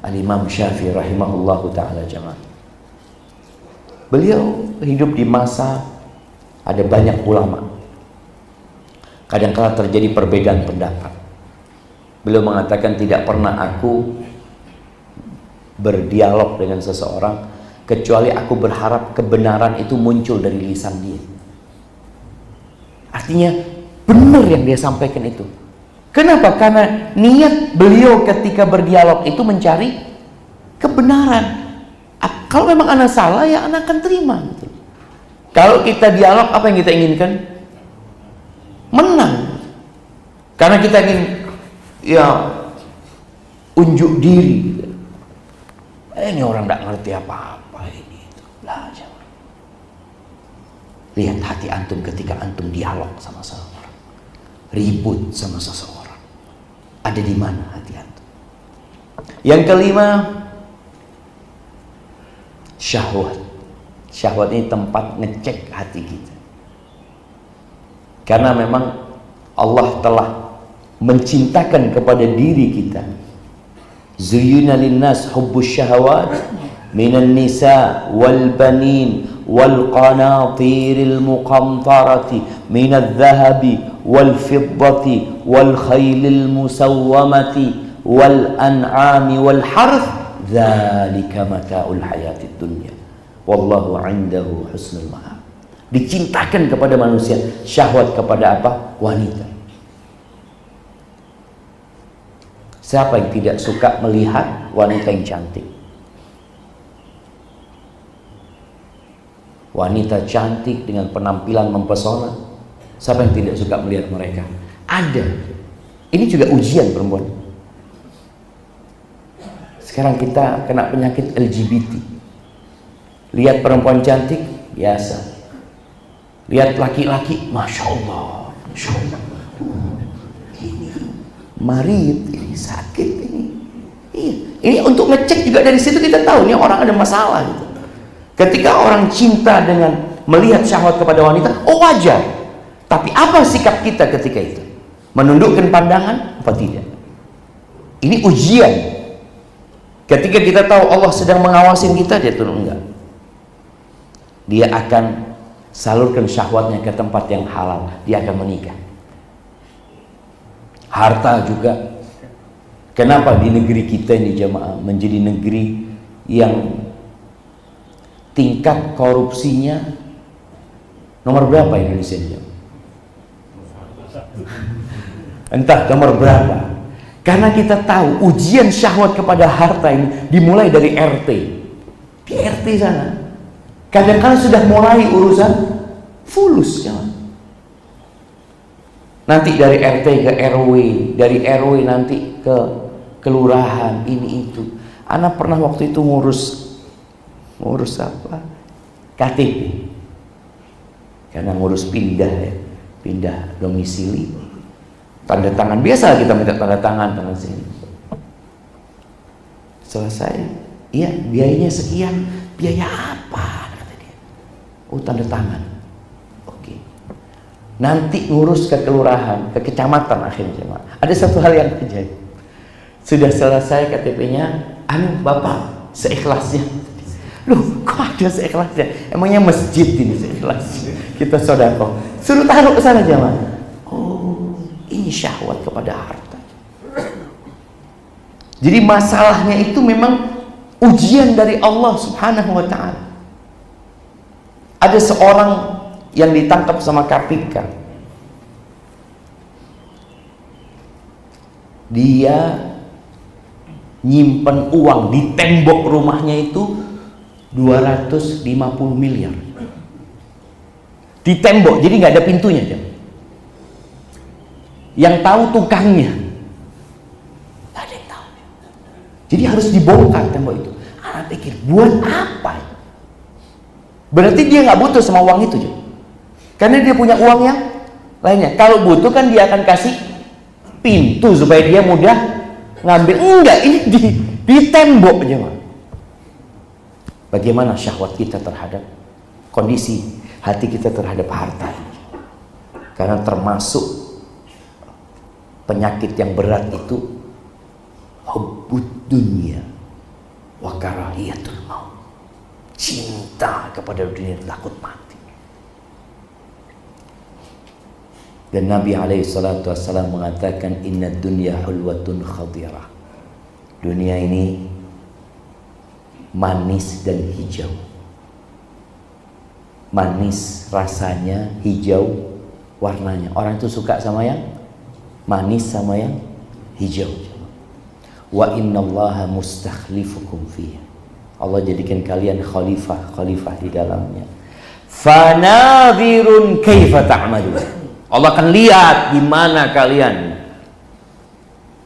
Al-Imam Syafi'i rahimahullahu ta'ala jamaah. Beliau hidup di masa ada banyak ulama. Kadang-kala terjadi perbedaan pendapat. Beliau mengatakan tidak pernah aku berdialog dengan seseorang kecuali aku berharap kebenaran itu muncul dari lisan dia. Artinya benar yang dia sampaikan itu. Kenapa? Karena niat beliau ketika berdialog itu mencari kebenaran. Kalau memang anak salah, ya anak akan terima. Gitu. Kalau kita dialog, apa yang kita inginkan? Menang. Karena kita ingin ya unjuk diri. Ini orang tidak ngerti apa-apa ini. Belajar. Lihat hati antum ketika antum dialog sama seseorang, ribut sama seseorang. Ada di mana hati antum? Yang kelima, syahwat. Syahwat ini tempat ngecek hati kita. Karena memang Allah telah mencintakan kepada diri kita. Zuyyina linnas hubbus syahawat minan nisa wal banin wal qanatiril muqantarati minadh dhahabi wal fiddati wal khaylil musawwamati wal an'ami wal harth dzalika mata'ul hayatid dunya wallahu 'indahu husnul ma'ab. Dicintakan kepada manusia syahwat kepada apa? Wanita. Siapa yang tidak suka melihat wanita yang cantik? Wanita cantik dengan penampilan mempesona. Siapa yang tidak suka melihat mereka? Ada. Ini juga ujian perempuan. Sekarang kita kena penyakit LGBT. Lihat perempuan cantik, biasa. Lihat laki-laki, Masya Allah, Masya Allah. Ini marid, ini sakit, ini. Iya. Ini untuk ngecek juga dari situ kita tahu nih orang ada masalah gitu. Ketika orang cinta dengan melihat syahwat kepada wanita, oh wajar. Tapi apa sikap kita ketika itu? Menundukkan pandangan apa tidak? Ini ujian. Ketika kita tahu Allah sedang mengawasin kita, dia turun enggak. Dia akan salurkan syahwatnya ke tempat yang halal. Dia akan menikah. Harta juga. Kenapa di negeri kita ini jamaah menjadi negeri yang tingkat korupsinya nomor berapa Indonesia ini? Entah nomor berapa. Karena kita tahu ujian syahwat kepada harta ini dimulai dari RT. Di RT sana. Kadang-kadang sudah mulai urusan fulus ya. Nanti dari RT ke RW, dari RW nanti ke kelurahan, ini itu. Anak pernah waktu itu ngurus apa? KTP. Karena ngurus pindah ya, pindah domisili. Tanda tangan biasa kita minta tanda tangan sini. Selesai, iya biayanya sekian. Biaya apa? Kata dia. Oh tanda tangan. Oke. Nanti ngurus ke kelurahan, ke kecamatan akhirnya. Ada satu hal yang terjadi. Sudah selesai KTP-nya, Bapak seikhlasnya. Loh, kok ada seikhlasnya? Emangnya masjid ini seikhlasnya? Kita sedekah. Suruh taruh ke sana jemaah. Oh, ini syahwat kepada harta. Jadi masalahnya itu memang ujian dari Allah Subhanahu wa taala. Ada seorang yang ditangkap sama KPK. Dia nyimpen uang di tembok rumahnya itu 250 miliar. Di tembok, jadi nggak ada pintunya. Yang tahu tukangnya. Nggak ada yang tahu. Jadi harus dibongkar tembok itu. Anak pikir, buat apa? Berarti dia nggak butuh sama uang itu. Karena dia punya uang yang lainnya. Kalau butuh kan dia akan kasih pintu supaya dia mudah ngambil. Enggak, ini di tembok aja. Bagaimana syahwat kita terhadap kondisi hati kita terhadap harta ini? Karena termasuk penyakit yang berat itu hubbud dunya wa karahiyatul maut. Cinta kepada dunia, takut mati. Dan Nabi SAW mengatakan inna dunya hulwatun khadirah. Dunia ini manis dan hijau. Manis rasanya, hijau warnanya. Orang itu suka sama yang manis sama yang hijau. Wa innallaha mustakhlifukum fiha. Allah jadikan kalian khalifah di dalamnya. Fanadhirun kaifa ta'malun. Allah akan lihat gimana kalian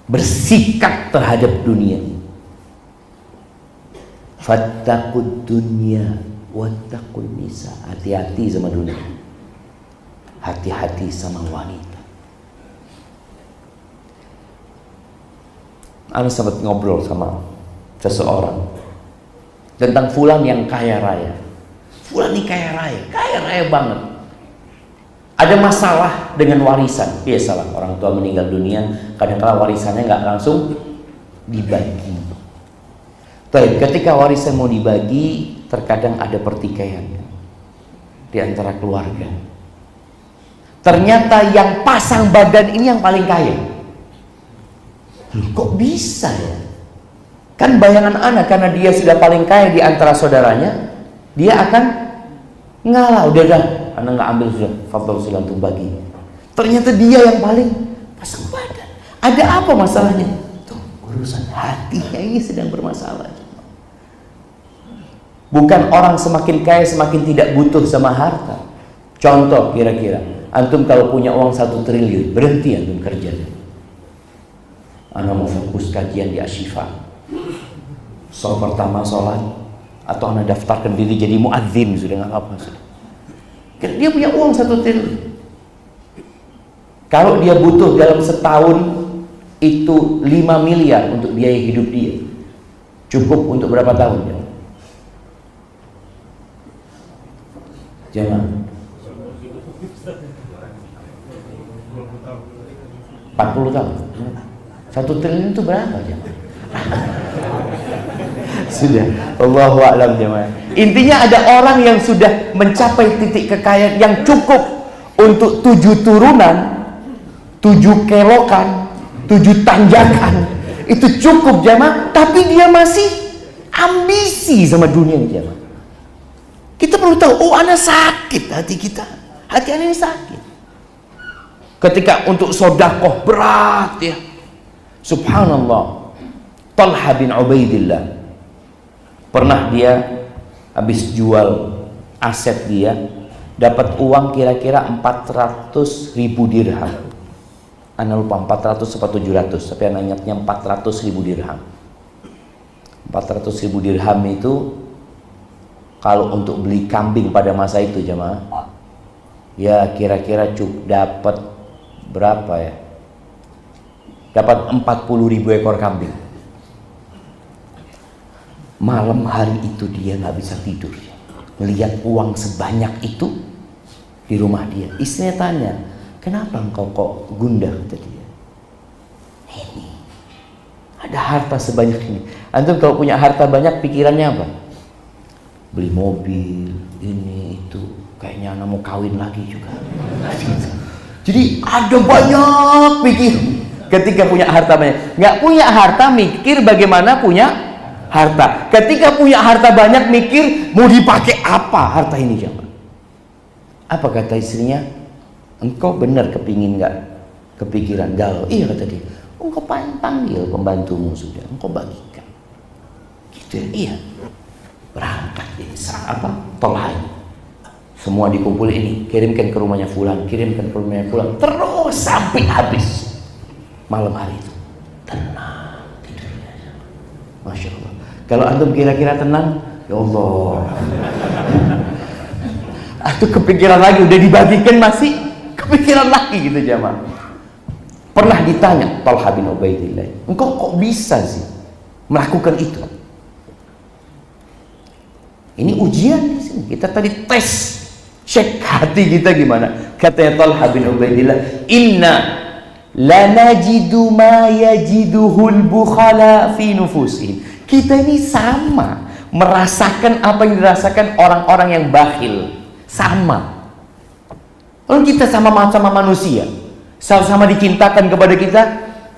bersikap terhadap dunia ini. Fattaqud dunya wattaqun nisa. Hati-hati sama dunia. Hati-hati sama wanita. Ana sempat ngobrol sama seseorang tentang fulan yang kaya raya. Fulan ini kaya raya banget. Ada masalah dengan warisan. Biasalah orang tua meninggal dunia, kadang-kala warisannya nggak langsung dibagi. Baik, ketika warisan mau dibagi, terkadang ada pertikaian di antara keluarga. Ternyata yang pasang badan ini yang paling kaya. Kok bisa ya? Kan bayangan anak, karena dia sudah paling kaya di antara saudaranya, dia akan ngalah. Udah dah, anak nggak ambil sudah, fadhol sila untuk bagi. Ternyata dia yang paling pasang badan. Ada apa masalahnya? Tuh, urusan hatinya ini sedang bermasalah. Bukan orang semakin kaya semakin tidak butuh sama harta. Contoh kira-kira, antum kalau punya uang 1 triliun, berhenti antum kerja. Anak mau fokus kajian di Asyifa. Soal pertama sholat, atau anak daftarkan diri jadi muadzin, sudah nggak apa-apa sudah. Dia punya uang 1 triliun. Kalau dia butuh dalam setahun itu 5 miliar untuk biaya hidup dia, cukup untuk berapa tahun ya? Jangan 40 tahun. 1 triliun itu berapa jemaah? Sudah, Allahu a'lam jemaah. Intinya ada orang yang sudah mencapai titik kekayaan yang cukup untuk 7 turunan, 7 kelokan, 7 tanjakan. Itu cukup jemaah, tapi dia masih ambisi sama dunia jemaah. Kita perlu tahu, oh anak sakit hati kita. Hati anak ini sakit. Ketika untuk sodakoh berat ya. Subhanallah. Talha bin Ubaidillah. Pernah dia habis jual aset dia, dapat uang kira-kira 400.000 dirham. Ana lupa 400 atau 700, tapi ana ingatnya 400.000 dirham. 400.000 dirham itu kalau untuk beli kambing pada masa itu jemaah, ya kira-kira dapat berapa ya? Dapat 40.000 ekor kambing. Malam hari itu dia nggak bisa tidur, melihat uang sebanyak itu di rumah dia. Istrinya tanya, kenapa engkau kok gundah? Kata dia, ini ada harta sebanyak ini. Antum kalau punya harta banyak pikirannya apa? Beli mobil, ini itu, kayaknya anak mau kawin lagi juga. Jadi ada banyak pikir ketika punya harta banyak. Nggak punya harta mikir bagaimana punya harta. Ketika punya harta banyak mikir mau dipakai apa harta ini jemaah. Apa kata istrinya? Engkau benar kepingin nggak? Kepikiran galau. Iya kata dia. Engkau panggil pembantumu sudah, engkau bagikan. Gitu ya? Iya. Berangkat di apa? Talha. Semua dikumpul ini, kirimkan ke rumahnya fulan, kirimkan ke rumahnya fulan, terus sampai habis. Malam hari itu tenang tidurnya. Masya Allah. Kalau antum kira-kira tenang, ya Allah. Atau kepikiran lagi, udah dibagikan masih kepikiran lagi gitu jamaah. Pernah ditanya Talha bin Ubaidillah, engkau kok bisa sih melakukan itu? Ini ujian di sini. Kita tadi tes, cek hati kita gimana. Katanya Talha bin Ubaidillah, inna lanajidu ma yajiduhul bukhala fi nufusihim. Kita ini sama merasakan apa yang dirasakan orang-orang yang bakhil. Sama. Kalau kita sama-sama manusia, sama-sama dicintakan kepada kita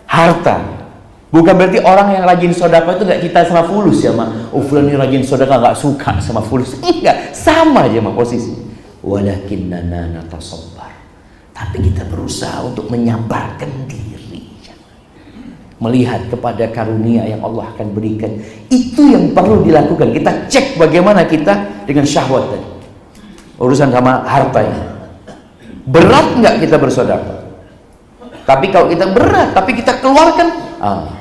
harta. Bukan berarti orang yang rajin sedekah itu nggak kita sama fulus ya mak. Oh fulan ini rajin sedekah nggak suka sama fulus. Enggak, sama aja mak posisi. Walakinnana natasabbar. Tapi kita berusaha untuk menyabarkan diri. melihat kepada karunia yang Allah akan berikan. Itu yang perlu dilakukan. Kita cek bagaimana kita dengan syahwat tadi. Urusan sama harta ini. Berat nggak kita bersedekah? Tapi kalau kita berat, tapi kita keluarkan,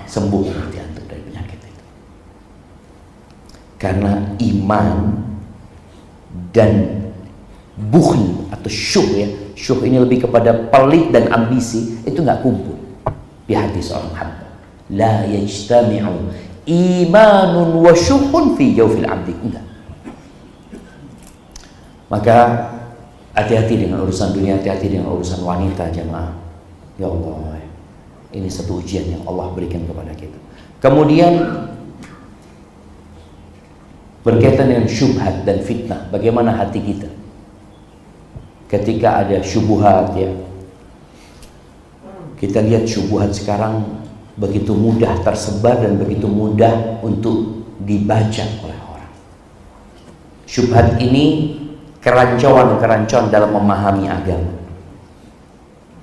sembuh nanti antum dari penyakit itu. Karena iman dan bukhl atau syuh ya, syuh ini lebih kepada pelit dan ambisi, itu nggak kumpul di hati seorang hamba. La yajtami'u imanun wa syuhun fi jawfil abdi. Enggak. Maka hati-hati dengan urusan dunia, hati-hati dengan urusan wanita jemaah. Ya Allah, ini satu ujian yang Allah berikan kepada kita. Kemudian berkaitan dengan syubhat dan fitnah, bagaimana hati kita ketika ada syubhat ya. Kita lihat syubhat sekarang begitu mudah tersebar dan begitu mudah untuk dibaca oleh orang. Syubhat ini kerancuan-kerancuan dalam memahami agama.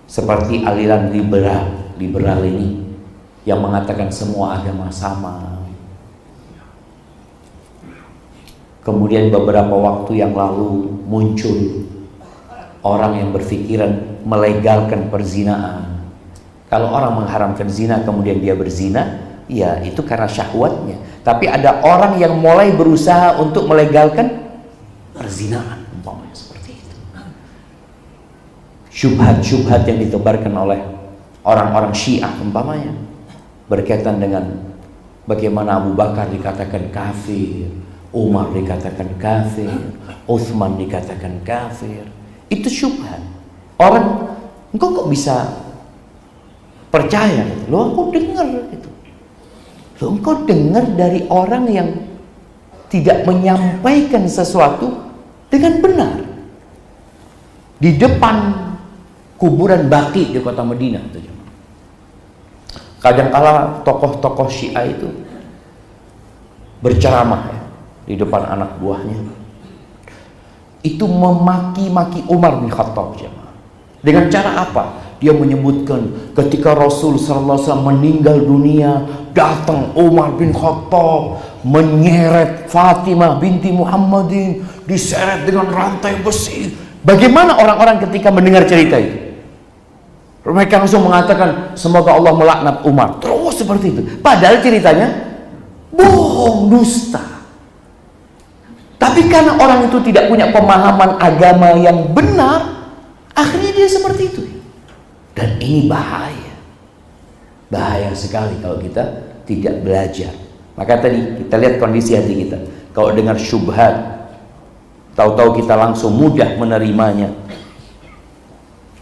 Seperti aliran liberal ini yang mengatakan semua agama sama. Kemudian beberapa waktu yang lalu muncul orang yang berpikiran melegalkan perzinaan. Kalau orang mengharamkan zina kemudian dia berzina, ya itu karena syahwatnya. Tapi ada orang yang mulai berusaha untuk melegalkan perzinaan, umpamanya seperti itu. Syubhat-syubhat yang ditebarkan oleh orang-orang Syiah umpamanya berkaitan dengan bagaimana Abu Bakar dikatakan kafir, Umar dikatakan kafir, Utsman dikatakan kafir. Itu syubhat. Orang, engkau kok bisa percaya? Loh, aku dengar gitu. Loh, engkau dengar dari orang yang tidak menyampaikan sesuatu dengan benar di depan kuburan Baqi di kota Madinah. Kadang-kala tokoh-tokoh Syiah itu berceramah ya, di depan anak buahnya. Itu memaki-maki Umar bin Khattab jemaah. Dengan cara apa? Dia menyebutkan ketika Rasul sallallahu alaihi wasallam meninggal dunia, datang Umar bin Khattab menyeret Fatimah binti Muhammadin, diseret dengan rantai besi. Bagaimana orang-orang ketika mendengar cerita itu? Mereka langsung mengatakan semoga Allah melaknat Umar. Terus seperti itu. Padahal ceritanya bohong, dusta. Tapi karena orang itu tidak punya pemahaman agama yang benar, akhirnya dia seperti itu. Dan ini bahaya. Bahaya sekali kalau kita tidak belajar. Maka tadi kita lihat kondisi hati kita. Kalau dengar syubhat, tahu-tahu kita langsung mudah menerimanya,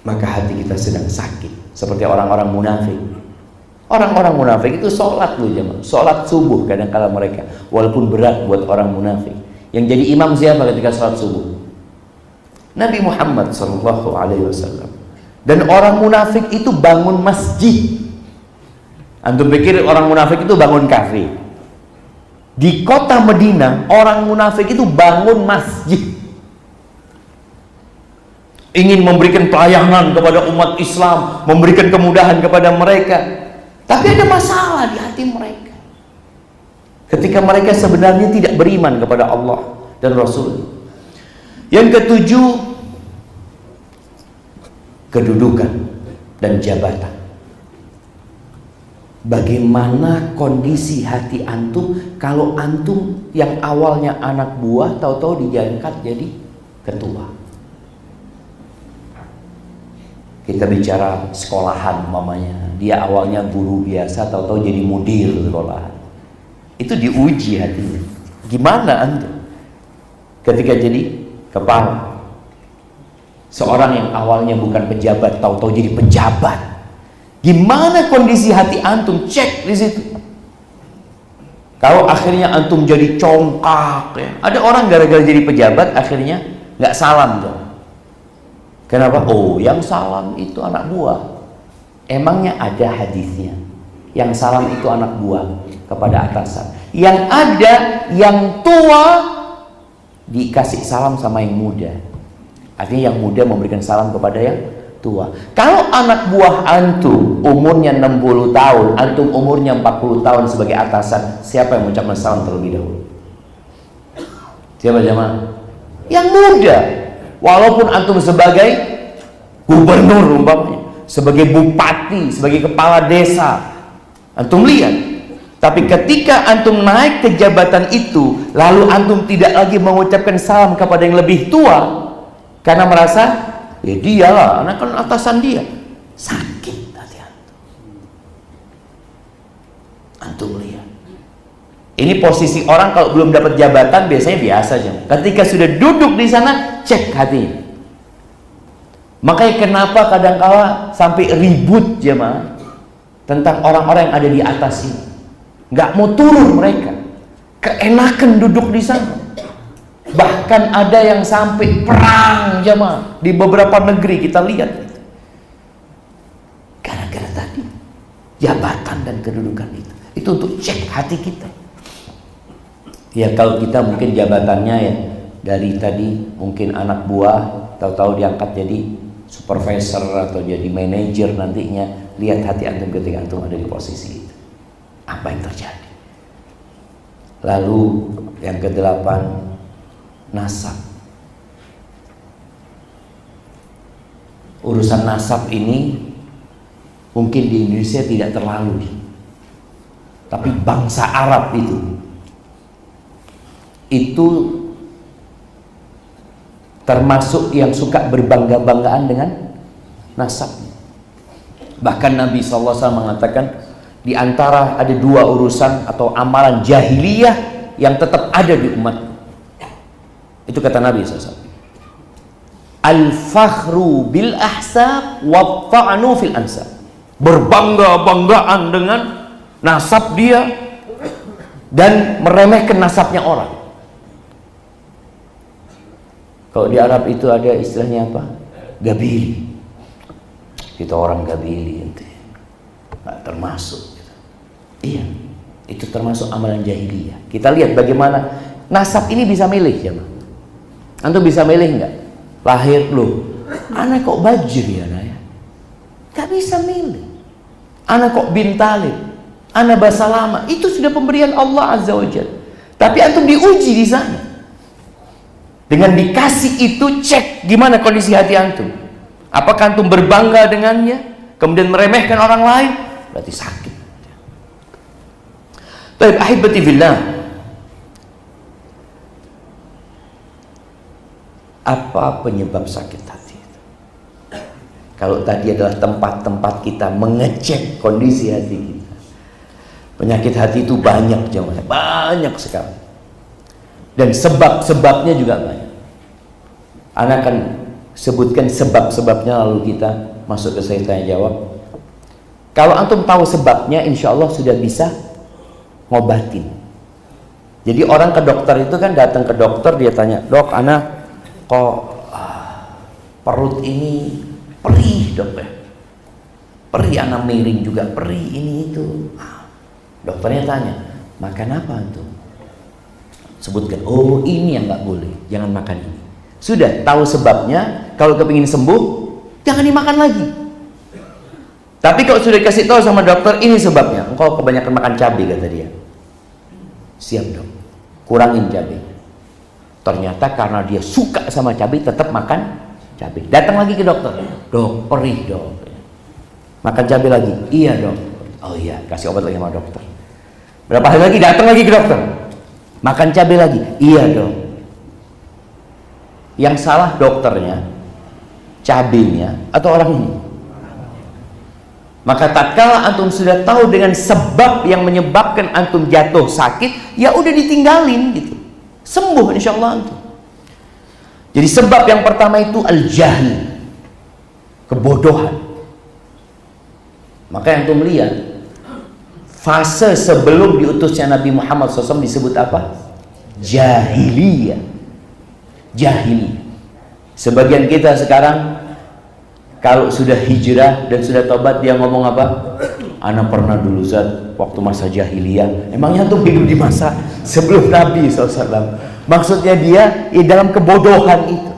maka hati kita sedang sakit. Seperti orang-orang munafik. Orang-orang munafik itu sholat loh jemaah. Sholat subuh kadang-kala mereka. Walaupun berat buat orang munafik. Yang jadi imam siapa ketika sholat subuh? Nabi Muhammad SAW. Dan orang munafik itu bangun masjid. Antum pikir orang munafik itu bangun kafe? Di kota Madinah, orang munafik itu bangun masjid. Ingin memberikan pelayanan kepada umat Islam, memberikan kemudahan kepada mereka. Tapi ada masalah di hati mereka. Ketika mereka sebenarnya tidak beriman kepada Allah dan Rasul. Yang ketujuh, kedudukan dan jabatan. Bagaimana kondisi hati antum kalau antum yang awalnya anak buah tahu-tahu diangkat jadi ketua? Kita bicara sekolahan mamanya, dia awalnya guru biasa tahu-tahu jadi mudir sekolahan. Itu diuji hatinya. Gimana antum ketika jadi kepala? Seorang yang awalnya bukan pejabat tahu-tahu jadi pejabat. Gimana kondisi hati antum? Cek di situ. Kalau akhirnya antum jadi congkak ya. Ada orang gara-gara jadi pejabat akhirnya nggak salam tuh. Kenapa? Oh, yang salam itu anak buah. Emangnya ada hadisnya yang salam itu anak buah kepada atasan. Yang ada yang tua dikasih salam sama yang muda. Artinya yang muda memberikan salam kepada yang tua. Kalau anak buah antum umurnya 60 tahun, antum umurnya 40 tahun sebagai atasan, siapa yang mengucapkan salam terlebih dahulu? Siapa jemaah? Yang muda. Walaupun antum sebagai gubernur umpamanya, sebagai bupati, sebagai kepala desa, antum lihat. Tapi ketika antum naik ke jabatan itu, lalu antum tidak lagi mengucapkan salam kepada yang lebih tua, karena merasa, ya dialah, anak kan atasan dia. Sakit hati antum. Antum lihat. Ini posisi orang kalau belum dapat jabatan biasanya biasa aja. Ketika sudah duduk di sana, cek hatinya. Makanya kenapa kadang-kala sampai ribut jemaah tentang orang-orang yang ada di atas ini. Nggak mau turun mereka. Keenakan duduk di sana. Bahkan ada yang sampai perang jemaah di beberapa negeri kita lihat. Gara-gara tadi jabatan dan kedudukan itu. Itu untuk cek hati kita. Ya kalau kita mungkin jabatannya ya dari tadi mungkin anak buah, tahu-tahu diangkat jadi supervisor atau jadi manajer nantinya, lihat hati antum ketika antum ada di posisi itu. Apa yang terjadi? Lalu yang ke-8, nasab. Urusan nasab ini mungkin di Indonesia tidak terlalu, tapi bangsa Arab itu termasuk yang suka berbangga-banggaan dengan nasab. Bahkan Nabi SAW mengatakan di antara ada 2 urusan atau amalan jahiliyah yang tetap ada di umat. Itu kata Nabi SAW. Al-fakhru bil ahsab wa ta'anu fil ansab. Berbangga-banggaan dengan nasab dia dan meremehkan nasabnya orang. Kalau di Arab itu ada istilahnya apa? Gabili. Kita orang Gabili itu nggak termasuk. Iya, itu termasuk amalan jahiliyah. Kita lihat bagaimana nasab ini bisa milih ya, antum bisa milih nggak? Lahir loh, anak kok Bajir ya, ya? Nggak bisa milih. Anak kok bin Talib, anak Basalama, itu sudah pemberian Allah Azza wa Jalla. Tapi antum diuji di sana. Dengan dikasih itu, cek gimana kondisi hati antum. Apakah antum berbangga dengannya, kemudian meremehkan orang lain, berarti sakit. Baik, ahibati fillah. Apa penyebab sakit hati itu? Kalau tadi adalah tempat-tempat kita mengecek kondisi hati kita, penyakit hati itu banyak jemaah, banyak sekali. Dan sebab-sebabnya juga banyak. Anak akan sebutkan sebab-sebabnya, lalu kita masuk ke saya tanya jawab. Kalau antum tahu sebabnya, insya Allah sudah bisa ngobatin. Jadi orang ke dokter itu kan datang ke dokter, dia tanya, dok, anak kok perut ini perih dok ya, perih, anak miring juga perih ini itu. Dokternya tanya, makan apa antum? Sebutkan, oh ini yang nggak boleh, jangan makan ini. Sudah tahu sebabnya, kalau kepingin sembuh, jangan dimakan lagi. Tapi kalau sudah dikasih tahu sama dokter, ini sebabnya, engkau kebanyakan makan cabai kata dia. Siap dok, kurangin cabai. Ternyata karena dia suka sama cabai, tetap makan cabai. Datang lagi ke dokter, dok perih dok. Makan cabai lagi, iya dok. Oh iya, kasih obat lagi sama dokter. Berapa hari lagi datang lagi ke dokter. Makan cabai lagi, iya dong. Yang salah dokternya, cabainya, atau orang ini? Maka tatkala antum sudah tahu dengan sebab yang menyebabkan antum jatuh sakit, ya udah ditinggalin gitu, sembuh insya Allah antum. Jadi sebab yang pertama itu al-jahl, kebodohan. Maka yang antum lihat, fase sebelum diutusnya Nabi Muhammad SAW disebut apa? Jahiliyah. Jahiliyah. Sebagian kita sekarang kalau sudah hijrah dan sudah tobat, dia ngomong apa? Ana pernah dulu Zat, waktu masa jahiliyah. Emangnya tuh hidup di masa sebelum Nabi SAW? Maksudnya dia dalam kebodohan itu.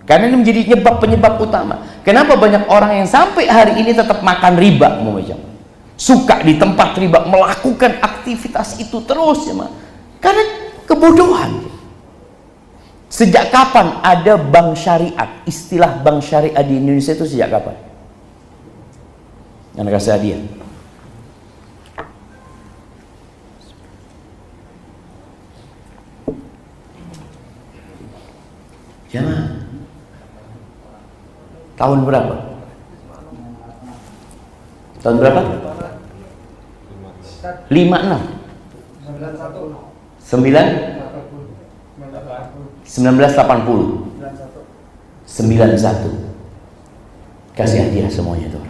Karena ini menjadi penyebab utama. Kenapa banyak orang yang sampai hari ini tetap makan riba, suka di tempat riba, melakukan aktivitas itu terus, ya, karena kebodohan. Sejak kapan ada bank syariat? Istilah bank syariat di Indonesia itu sejak kapan? Yang kasih hadiah. Jangan. Tahun berapa? Tahun berapa? 56 1980 91. Kasih hadiah semuanya tuh.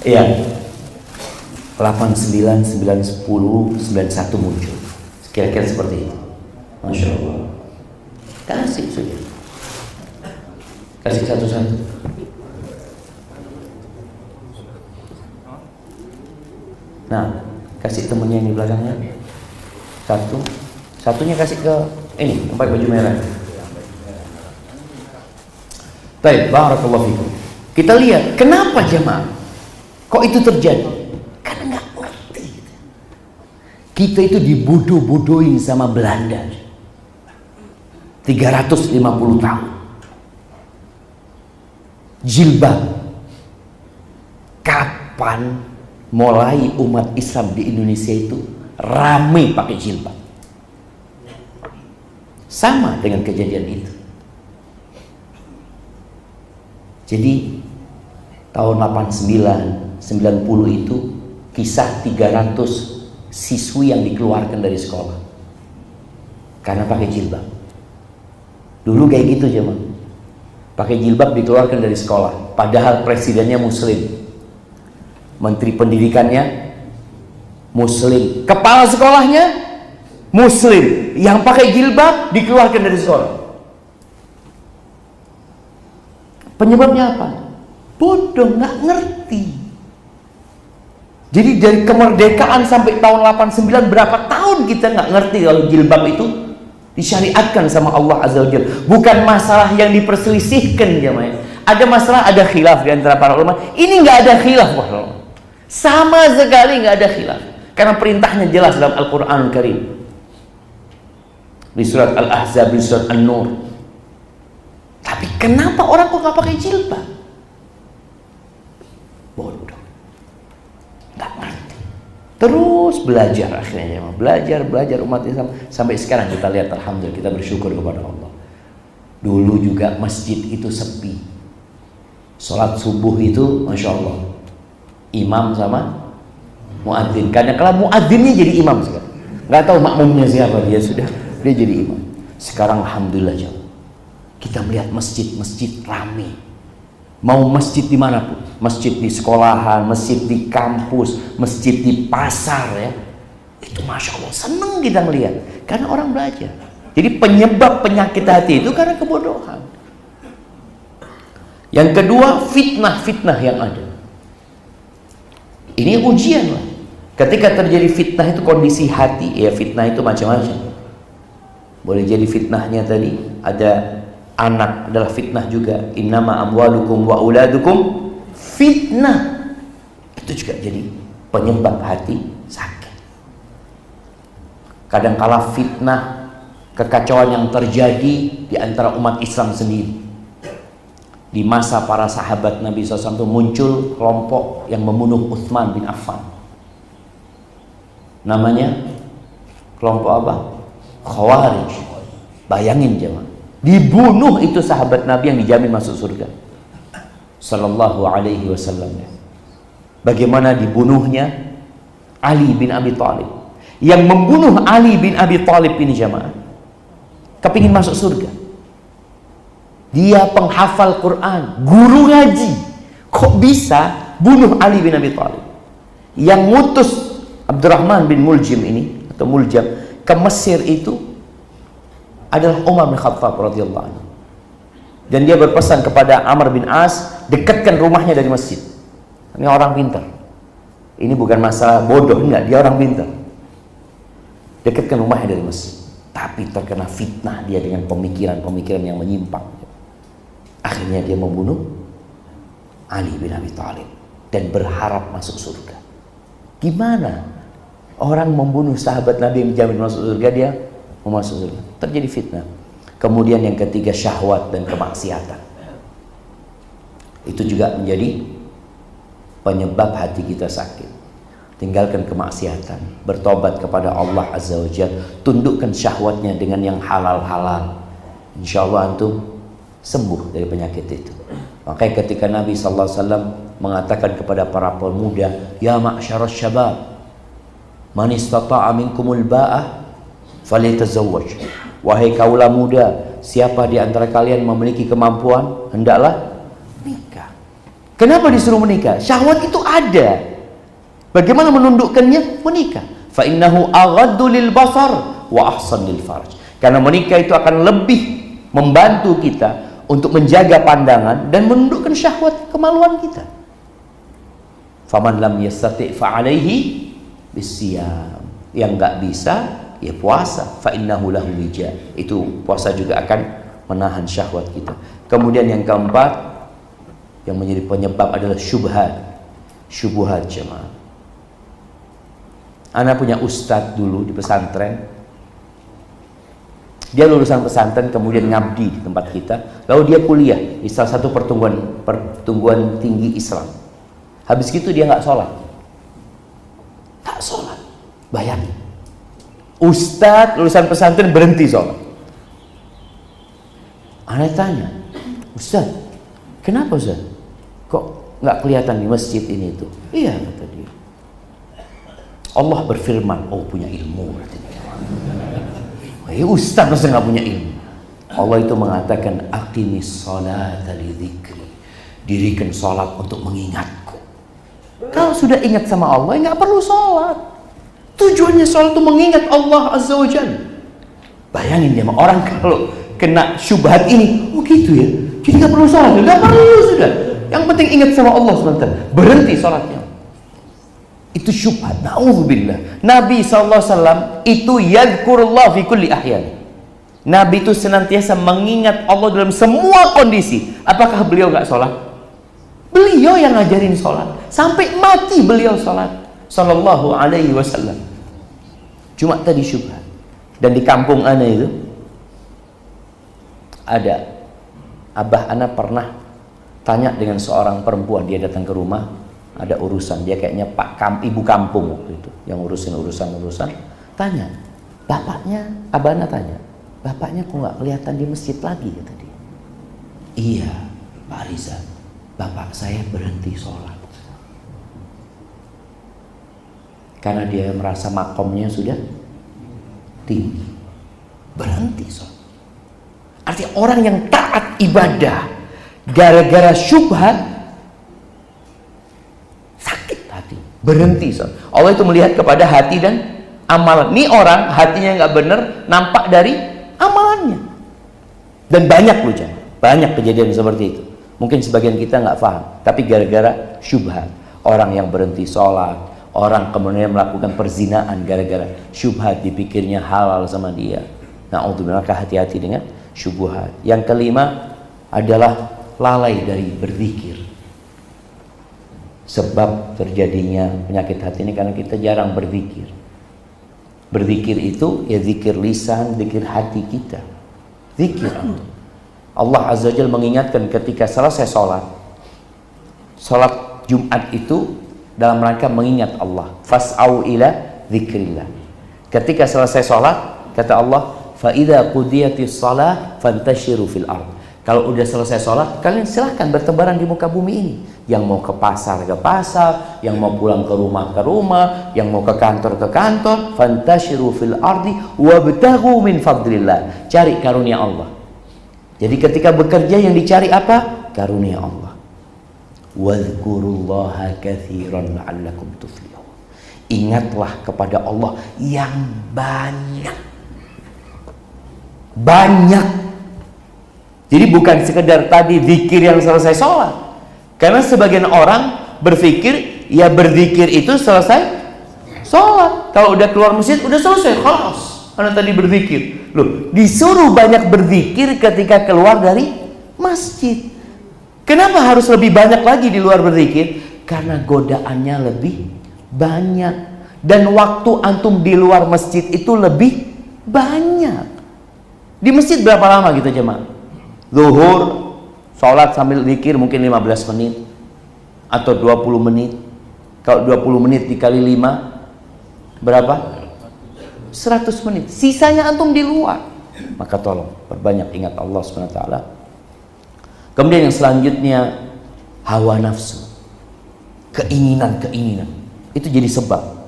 Iya. 89, 9, 10, 91 muncul. Kira-kira seperti itu. Masya Allah. Kasih sudah. Kasih satu-satu. Nah, kasih temennya yang di belakangnya. Satunya kasih ke ini, tempat baju merah. Baik, barakallahu fikum. Kita lihat kenapa jemaah kok itu terjadi? Karena nggak ngerti. Kita itu dibodoh-bodohin sama Belanda 350 tahun. Jilbab. Kapan mulai umat Islam di Indonesia itu ramai pakai jilbab? Sama dengan kejadian itu. Jadi tahun 89, 90 itu kisah 300 siswi yang dikeluarkan dari sekolah karena pakai jilbab. Dulu kayak gitu zaman. Pakai jilbab dikeluarkan dari sekolah, padahal presidennya muslim. Menteri pendidikannya muslim, kepala sekolahnya muslim, yang pakai jilbab dikeluarkan dari sekolah. Penyebabnya apa? Bodoh, nggak ngerti. Jadi dari kemerdekaan sampai tahun 89 berapa tahun kita nggak ngerti kalau jilbab itu disyariatkan sama Allah Azza wa Jalla. Bukan masalah yang diperselisihkan jemaah. Ada masalah, ada khilaf di antara para ulama. Ini nggak ada khilaf, sama sekali nggak ada khilaf. Karena perintahnya jelas dalam Al-Quran Al-Karim. Di surat Al-Ahzab, di surat An-Nur. Tapi kenapa orang kok nggak pakai jilbab? Bodoh, nggak ngerti. Terus belajar akhirnya, belajar umat Islam sampai sekarang kita lihat, alhamdulillah kita bersyukur kepada Allah. Dulu juga masjid itu sepi. Sholat subuh itu, masya Allah, imam sama muadzin. Karena kalau muadzinnya jadi imam sekarang, nggak tahu makmumnya siapa, dia jadi imam. Sekarang alhamdulillah jauh. Kita melihat masjid ramai. Mau masjid dimanapun, masjid di sekolahan, masjid di kampus, masjid di pasar, ya, itu masya Allah seneng kita melihat karena orang belajar. Jadi penyebab penyakit hati itu karena kebodohan. Yang kedua, fitnah yang ada. Ini ujian lah. Ketika terjadi fitnah itu kondisi hati, ya fitnah itu macam-macam. Boleh jadi fitnahnya tadi ada anak adalah fitnah juga. Innama amwalukum wa auladukum fitnah. Itu juga jadi penyebab hati sakit. Kadangkala fitnah, kekacauan yang terjadi di antara umat Islam sendiri. Di masa para sahabat Nabi SAW itu muncul kelompok yang membunuh Utsman bin Affan. Namanya kelompok apa? Khawarij. Bayangin jemaah, dibunuh itu sahabat Nabi yang dijamin masuk surga, Sallallahu Alaihi Wasallam. Bagaimana dibunuhnya Ali bin Abi Thalib? Yang membunuh Ali bin Abi Thalib ini jemaah kepingin masuk surga. Dia penghafal Quran, guru ngaji, kok bisa bunuh Ali bin Abi Thalib? Yang ngutus Abdurrahman bin Muljam ini atau Muljam ke Mesir itu adalah Umar bin Khattab radhiyallahu anhu. Dan dia berpesan kepada Amr bin As, dekatkan rumahnya dari masjid. Ini orang pintar. Ini bukan masalah bodoh, enggak, dia orang pintar. Dekatkan rumahnya dari masjid. tapi terkena fitnah dia dengan pemikiran-pemikiran yang menyimpang. Akhirnya dia membunuh Ali bin Abi Thalib dan berharap masuk surga. Gimana orang membunuh sahabat Nabi yang menjamin masuk surga, dia mau masuk surga? Terjadi fitnah. Kemudian yang ketiga, syahwat dan kemaksiatan. Itu juga menjadi penyebab hati kita sakit. Tinggalkan kemaksiatan, bertobat kepada Allah Azza wa Jalla, tundukkan syahwatnya dengan yang halal-halal. Insya Allah antum sembuh dari penyakit itu. Makanya ketika Nabi SAW mengatakan kepada para pemuda, ya ma'syaras syabab, man istata'a minkumul ba'ah falyatazawwaj. Wahai kaula muda, siapa di antara kalian memiliki kemampuan, hendaklah menikah. Kenapa disuruh menikah? Syahwat itu ada. Bagaimana menundukkannya? Menikah. Fa innahu aghaddu lil basar wa ahsan lil farj. Karena menikah itu akan lebih membantu kita untuk menjaga pandangan dan menundukkan syahwat kemaluan kita. Faman lam yastati' fa alaihi bisyam. Yang enggak bisa, ya puasa. Fa innahu lahu wija. Itu puasa juga akan menahan syahwat kita. Kemudian yang keempat yang menjadi penyebab adalah syubhat. Syubhat jemaah. Ana punya ustadz dulu di pesantren. Dia lulusan pesantren kemudian ngabdi di tempat kita. Lalu dia kuliah di salah satu perguruan tinggi Islam. Habis itu dia nggak sholat. Tak sholat. Bayangin. Ustadz lulusan pesantren berhenti sholat. Ana tanya, Ustadz, kenapa Ustadz? Kok nggak kelihatan di masjid ini itu? Iya, kata dia. Allah berfirman, oh punya ilmu berarti. Ustaz masa nggak punya ilmu? Allah itu mengatakan, aqimis sholata li dzikri. Dirikan sholat untuk mengingatku. Kalau sudah ingat sama Allah, nggak perlu sholat. Tujuannya sholat itu mengingat Allah Azza wa Jalla. Bayangin ya, orang kalau kena syubhat ini, oh gitu ya, jadi nggak perlu sholat, nggak perlu sudah. Yang penting ingat sama Allah SWT. Berhenti sholatnya. Itu syubhat. Na'udzubillah. Nabi SAW itu yadhkurullah fi kulli ahyan. Nabi itu senantiasa mengingat Allah dalam semua kondisi. Apakah beliau gak sholat? Beliau yang ngajarin sholat. Sampai mati beliau sholat. Sallallahu alaihi wasallam. Cuma tadi syubhat. Dan di kampung ana itu ada abah ana pernah tanya dengan seorang perempuan. Dia datang ke rumah, ada urusan, dia kayaknya ibu kampung waktu itu yang urusin urusan. Tanya, bapaknya, abana tanya, bapaknya kok nggak kelihatan di masjid lagi, kata dia. Iya, Pak Riza, bapak saya berhenti sholat karena dia merasa makomnya sudah tinggi, berhenti sholat. Artinya orang yang taat ibadah gara-gara syubhat berhenti. Allah itu melihat kepada hati dan amalan. Ini orang hatinya nggak benar, nampak dari amalannya. Dan banyak loh, banyak kejadian seperti itu. Mungkin sebagian kita nggak paham, tapi gara-gara syubhat. Orang yang berhenti sholat, orang kemudian melakukan perzinaan gara-gara syubhat, dipikirnya halal sama dia. Na'udzubillah, maka hati-hati dengan syubhat. Yang kelima adalah lalai dari berzikir. Sebab terjadinya penyakit hati ini karena kita jarang berzikir. Berzikir itu ya zikir lisan, zikir hati kita. Zikir. Allah Azza wa Jalla mengingatkan ketika selesai sholat. Sholat Jumat itu dalam rangka mengingat Allah. Fas'au ila zikrillah. Ketika selesai sholat, kata Allah, fa idza qudiyatis shalah fantashiru fil ardh. Kalau udah selesai sholat, kalian silahkan bertebaran di muka bumi ini. Yang mau ke pasar, yang mau pulang ke rumah, yang mau ke kantor, fantashiru fil ardi wabtaghu min fadlillah. Cari karunia Allah. Jadi ketika bekerja yang dicari apa? Karunia Allah. Wadhkurullaha katsiran la'allakum tuflihun. Ingatlah kepada Allah yang banyak. Banyak. Jadi bukan sekedar tadi zikir yang selesai sholat. Karena sebagian orang berpikir ya berzikir itu selesai sholat. Kalau udah keluar masjid udah selesai, khalas. Karena tadi berzikir. Loh, disuruh banyak berzikir ketika keluar dari masjid. Kenapa harus lebih banyak lagi di luar berzikir? Karena godaannya lebih banyak. Dan waktu antum di luar masjid itu lebih banyak. Di masjid berapa lama gitu jemaah? Zuhur, sholat sambil zikir mungkin 15 menit atau 20 menit. Kalau 20 menit dikali 5 berapa? 100 menit. Sisanya antum di luar. Maka tolong perbanyak ingat Allah SWT. Kemudian yang selanjutnya, hawa nafsu, keinginan-keinginan. Itu jadi sebab.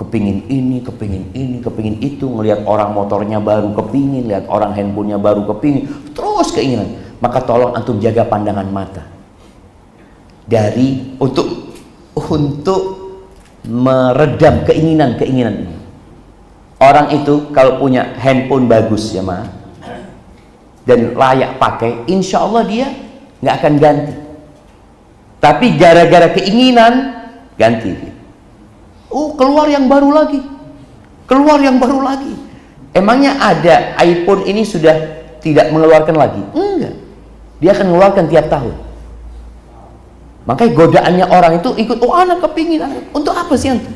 Kepingin ini, kepingin ini, kepingin itu. Ngelihat orang motornya baru kepingin, lihat orang handphonenya baru kepingin. Terus keinginan. Maka tolong antum jaga pandangan mata. Dari untuk meredam keinginan-keinginan ini. Orang itu kalau punya handphone bagus ya ma, dan layak pakai, insya Allah dia nggak akan ganti. Tapi gara-gara keinginan ganti. Oh, keluar yang baru lagi, keluar yang baru lagi. Emangnya ada iPhone ini sudah tidak mengeluarkan lagi? Enggak, dia akan mengeluarkan tiap tahun. Makanya godaannya orang itu ikut, oh anak kepingin, anak. Untuk apa sih antum?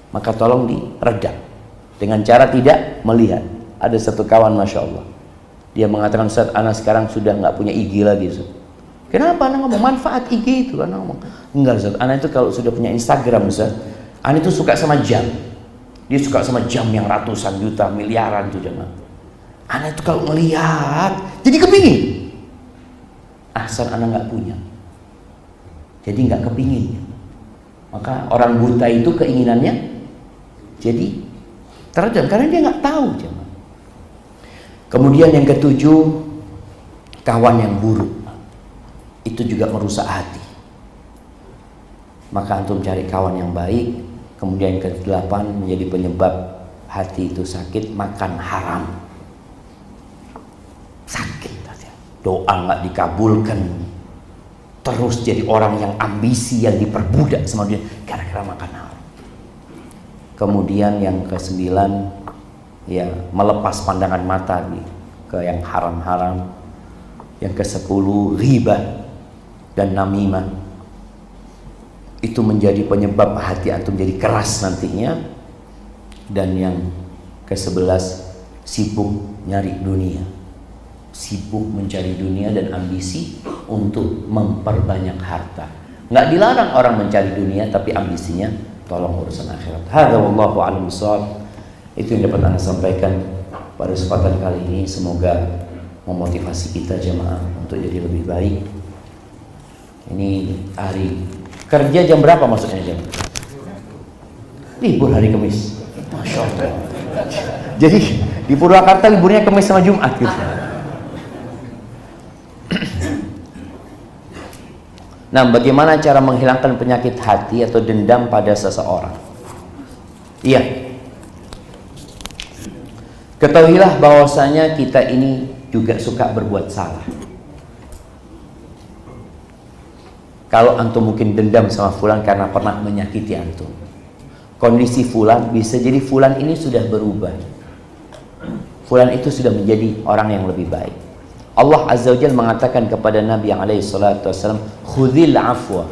Maka tolong diredam dengan cara tidak melihat. Ada satu kawan masya Allah, dia mengatakan, Ustaz, anak sekarang sudah nggak punya IG lagi, Ustaz. Kenapa? Anak ngomong manfaat IG itu. Anak ngomong, enggak Ustaz, anak itu kalau sudah punya Instagram Ustaz, anak itu suka sama jam. Dia suka sama jam yang ratusan juta, miliaran tuh jangan. Anak itu kalau melihat jadi kepingin. Asal anak nggak punya, jadi nggak kepingin. Maka orang buta itu keinginannya jadi teredam karena dia nggak tahu. Kemudian yang ketujuh, kawan yang buruk. Itu juga merusak hati. Maka antum cari kawan yang baik. Kemudian yang ke-8 menjadi penyebab hati itu sakit, makan haram. Sakit, doa nggak dikabulkan. Terus jadi orang yang ambisi, yang diperbudak sama dia gara-gara makan haram. Kemudian yang ke-9, ya melepas pandangan mata ke yang haram-haram. Yang ke-10, ghibah dan namimah. Itu menjadi penyebab hati antum jadi keras nantinya. Dan yang ke-11, sibuk nyari dunia, sibuk mencari dunia dan ambisi untuk memperbanyak harta. Nggak dilarang orang mencari dunia, tapi ambisinya tolong urusan akhirat. Hadza wallahu a'lam bishawab. Itu yang dapat Anda sampaikan pada kesempatan kali ini. Semoga memotivasi kita jemaah untuk jadi lebih baik. Ini hari kerja jam berapa maksudnya jam? Libur hari Kamis. Masya Allah. Jadi di Purwakarta liburnya Kamis sama Jumat gitu. Nah, bagaimana cara menghilangkan penyakit hati atau dendam pada seseorang? Iya. Ketahuilah bahwasanya kita ini juga suka berbuat salah. Kalau antum mungkin dendam sama fulan karena pernah menyakiti antum. Kondisi fulan bisa jadi fulan ini sudah berubah. Fulan itu sudah menjadi orang yang lebih baik. Allah Azza wa Jalla mengatakan kepada Nabi yang alaihi salatu wassalam, "Khudzil afwa."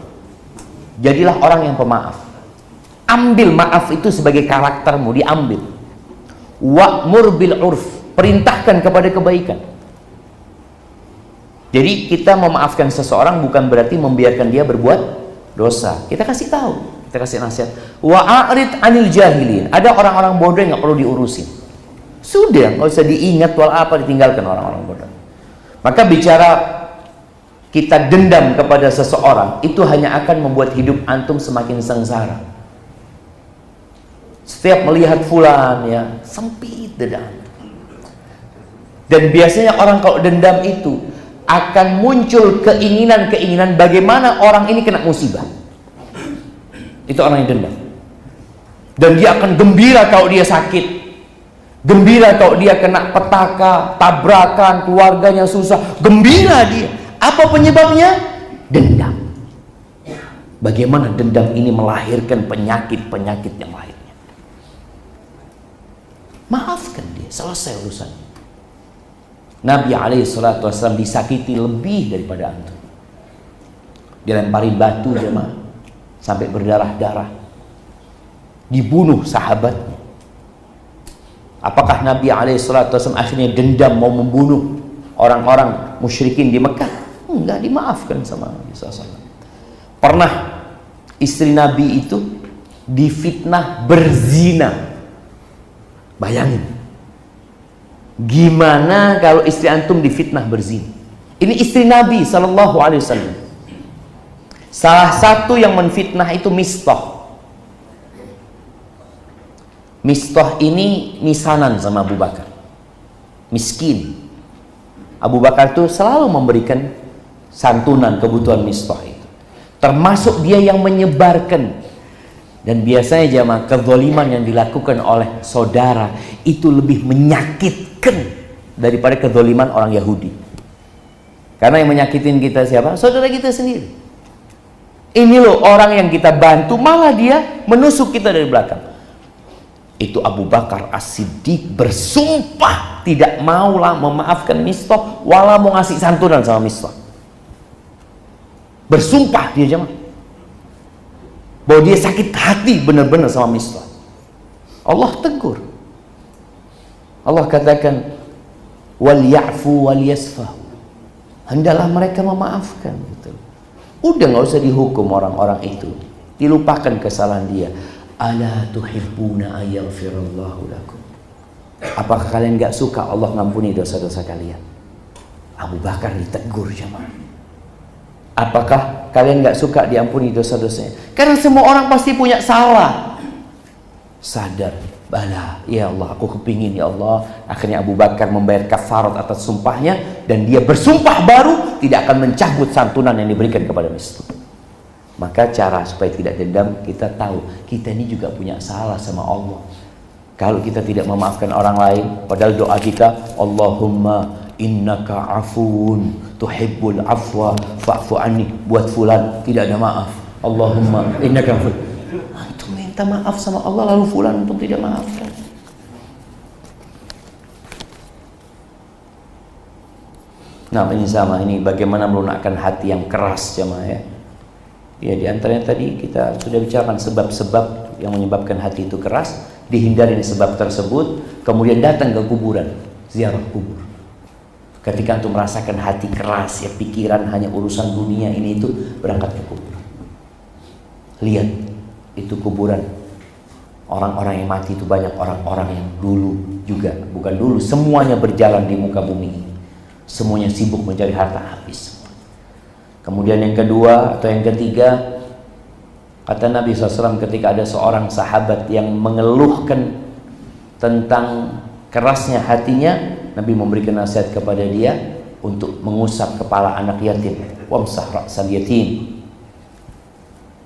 Jadilah orang yang pemaaf. Ambil maaf itu sebagai karaktermu, diambil. Wa'mur bil urf, perintahkan kepada kebaikan. Jadi kita memaafkan seseorang bukan berarti membiarkan dia berbuat dosa. Kita kasih tahu, kita kasih nasihat. Wa'arid anil jahilin. Ada orang-orang bodoh yang nggak perlu diurusin. Sudah, nggak usah diingat wal apa, ditinggalkan orang-orang bodoh. Maka bicara kita dendam kepada seseorang itu hanya akan membuat hidup antum semakin sengsara. Setiap melihat fulan ya sempit dada. Dan biasanya orang kalau dendam itu akan muncul keinginan-keinginan bagaimana orang ini kena musibah. Itu orang yang dendam. Dan dia akan gembira kalau dia sakit. Gembira kalau dia kena petaka, tabrakan, keluarganya susah. Gembira dia. Apa penyebabnya? Dendam. Bagaimana dendam ini melahirkan penyakit-penyakit yang lainnya. Maafkan dia, selesai urusan. Nabi SAW disakiti lebih daripada antum. Dilempari batu jemaah sampai berdarah-darah, dibunuh sahabatnya. Apakah Nabi SAW akhirnya dendam mau membunuh orang-orang musyrikin di Mekah? Enggak, dimaafkan sama Nabi SAW. Pernah istri Nabi itu difitnah berzina. Bayangin, gimana kalau istri antum difitnah berzina? Ini istri Nabi SAW. Salah satu yang menfitnah itu Mistah. Mistah ini misanan sama Abu Bakar, miskin. Abu Bakar itu selalu memberikan santunan kebutuhan Mistah itu, termasuk dia yang menyebarkan. Dan biasanya jamaah, kezaliman yang dilakukan oleh saudara itu lebih menyakitkan daripada kezaliman orang Yahudi. Karena yang menyakitin kita siapa? Saudara kita sendiri. Ini loh orang yang kita bantu, malah dia menusuk kita dari belakang. Itu Abu Bakar As-Siddiq bersumpah tidak maulah memaafkan Mistah, walau mau ngasih santunan sama Mistah. Bersumpah dia jemaah bahwa dia sakit hati benar-benar sama Mistah. Allah tegur. Allah katakan, wal ya'fu wal yasfahu. Hendaklah mereka memaafkan, gitu. Udah nggak usah dihukum orang-orang itu, dilupakan kesalahan dia. Ala tuhibbuna ayaghfirallahu lakum. Apakah kalian nggak suka Allah ngampuni dosa-dosa kalian? Abu Bakar ditegur jemaah. Apakah kalian nggak suka diampuni dosa-dosanya? Karena semua orang pasti punya salah. Sadar, bala, ya Allah, aku kepingin ya Allah. Akhirnya Abu Bakar membayar kafarat atas sumpahnya, dan dia bersumpah baru tidak akan mencabut santunan yang diberikan kepada Mistah. Maka cara supaya tidak dendam, kita tahu kita ini juga punya salah sama Allah. Kalau kita tidak memaafkan orang lain, padahal doa kita, Allahumma innaka afuun tuhibbul afwa fa'fu anni, buat fulan tidak ada maaf. Allahumma innaka afuun. Antum minta maaf sama Allah, lalu fulan untuk tidak maafkan. Nah, ini sama, ini bagaimana melunakkan hati yang keras jemaah ya. Ya, di antaranya tadi kita sudah bicarakan sebab-sebab yang menyebabkan hati itu keras, dihindari sebab tersebut, kemudian datang ke kuburan, ziarah kubur. Ketika antum merasakan hati keras, ya pikiran hanya urusan dunia ini itu, berangkat ke kubur. Lihat, itu kuburan. Orang-orang yang mati itu banyak orang-orang yang dulu juga, bukan dulu, semuanya berjalan di muka bumi ini. Semuanya sibuk mencari harta habis. Kemudian yang kedua atau yang ketiga, kata Nabi SAW ketika ada seorang sahabat yang mengeluhkan tentang kerasnya hatinya, Nabi memberikan nasihat kepada dia untuk mengusap kepala anak yatim. Wamsah ra'sal yatim.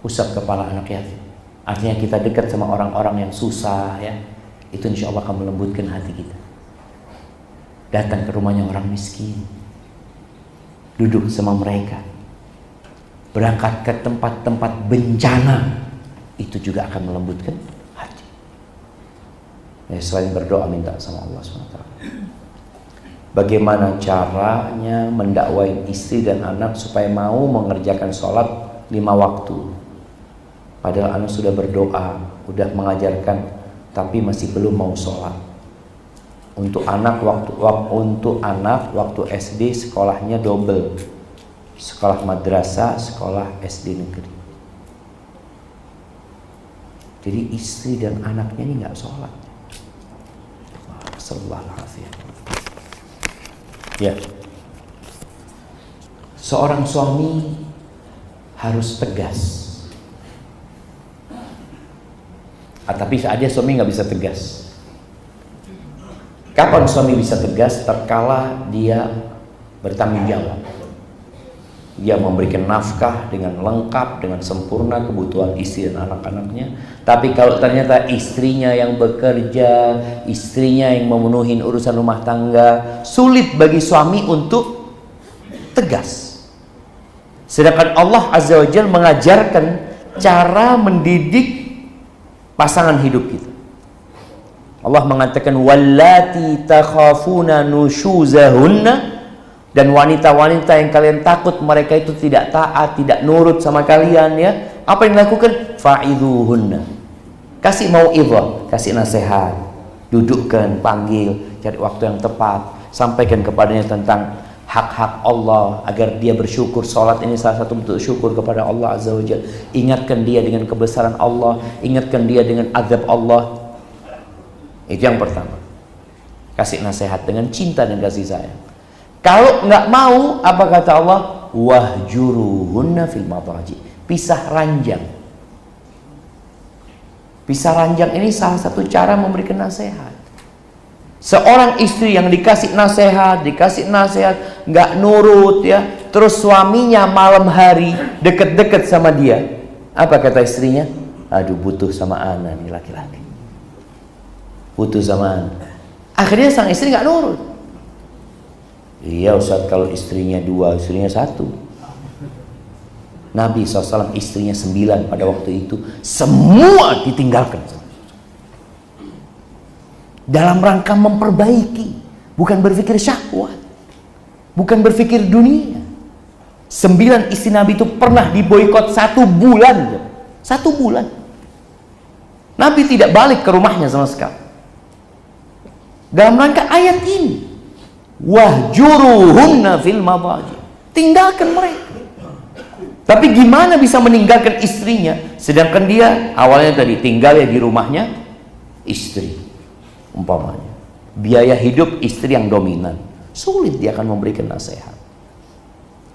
Usap kepala anak yatim. Artinya kita dekat sama orang-orang yang susah ya. Itu insya Allah akan melembutkan hati kita. Datang ke rumahnya orang miskin, duduk sama mereka. Berangkat ke tempat-tempat bencana, itu juga akan melembutkan hati. Ya, selain berdoa minta sama Allah SWT. Bagaimana caranya mendakwai istri dan anak supaya mau mengerjakan sholat 5 waktu? Padahal anak sudah berdoa, sudah mengajarkan, tapi masih belum mau sholat. Untuk anak waktu SD sekolahnya double. Sekolah madrasah, sekolah SD negeri. Jadi istri dan anaknya ini nggak sholat. Sallallahu alaihi wasallam. Ya, seorang suami harus tegas. Tapi saja suami nggak bisa tegas. Kapan suami bisa tegas? Tatkala dia bertanggung jawab. Dia memberikan nafkah dengan lengkap, dengan sempurna kebutuhan istri dan anak-anaknya. Tapi kalau ternyata istrinya yang bekerja, istrinya yang memenuhi urusan rumah tangga, sulit bagi suami untuk tegas. Sedangkan Allah Azza wa Jalla mengajarkan cara mendidik pasangan hidup kita. Allah mengatakan wallati takhafuna nusyuzahunna, dan wanita-wanita yang kalian takut mereka itu tidak taat, tidak nurut sama kalian, ya, apa yang dilakukan? Fa'idhuhunna, kasih mau'idhah, kasih nasihat, dudukkan, panggil, cari waktu yang tepat, sampaikan kepadanya tentang hak-hak Allah agar dia bersyukur. Salat ini salah satu bentuk syukur kepada Allah Azza wa Jalla. Ingatkan dia dengan kebesaran Allah, ingatkan dia dengan azab Allah. Itu yang pertama, kasih nasihat dengan cinta dan kasih sayang. Kalau nggak mau, apa kata Allah? Wahjuruhunna fil madaji, pisah ranjang. Pisah ranjang ini salah satu cara memberikan nasihat. Seorang istri yang dikasih nasihat nggak nurut, ya, terus suaminya malam hari deket-deket sama dia, apa kata istrinya? Aduh, butuh sama ana nih laki-laki, butuh sama ana. Akhirnya sang istri nggak nurut. Iya Ustaz, kalau istrinya 2, istrinya 1. Nabi SAW istrinya 9 pada waktu itu, semua ditinggalkan dalam rangka memperbaiki, bukan berpikir syahwat, bukan berpikir dunia. 9 istri Nabi itu pernah diboikot 1 bulan. 1 bulan Nabi tidak balik ke rumahnya sama sekali, dalam rangka ayat ini, wahjuruhunna fil madaji, tinggalkan mereka. Tapi gimana bisa meninggalkan istrinya, sedangkan dia awalnya tadi tinggal ya di rumahnya istri, umpamanya biaya hidup istri yang dominan, sulit dia akan memberikan nasihat.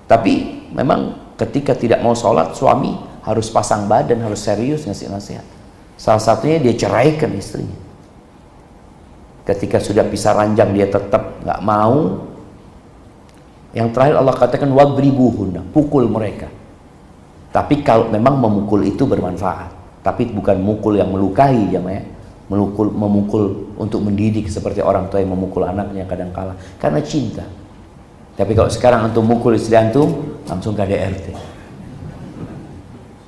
Tapi memang ketika tidak mau sholat, suami harus pasang badan, harus serius ngasih nasihat. Salah satunya dia ceraikan istrinya. Ketika sudah pisah ranjang dia tetap nggak mau. Yang terakhir Allah katakan wadribuhunna, pukul mereka. Tapi kalau memang memukul itu bermanfaat, tapi bukan mukul yang melukai, ya, memukul untuk mendidik seperti orang tua yang memukul anaknya kadang-kala karena cinta. Tapi kalau sekarang antum mukul istri antum, langsung KDRT.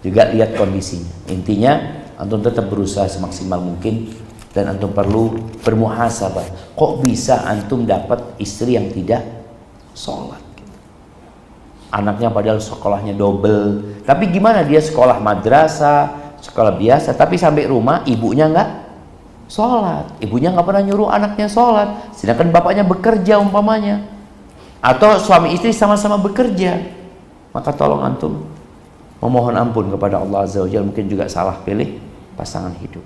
Juga lihat kondisinya. Intinya antum tetap berusaha semaksimal mungkin, dan antum perlu bermuhasabah. Kok bisa antum dapat istri yang tidak sholat? Anaknya padahal sekolahnya double, tapi gimana dia sekolah madrasah, sekolah biasa, tapi sampai rumah ibunya nggak sholat, ibunya nggak pernah nyuruh anaknya sholat, sedangkan bapaknya bekerja umpamanya, atau suami istri sama-sama bekerja. Maka tolong antum memohon ampun kepada Allah Azza wa Jalla, mungkin juga salah pilih pasangan hidup.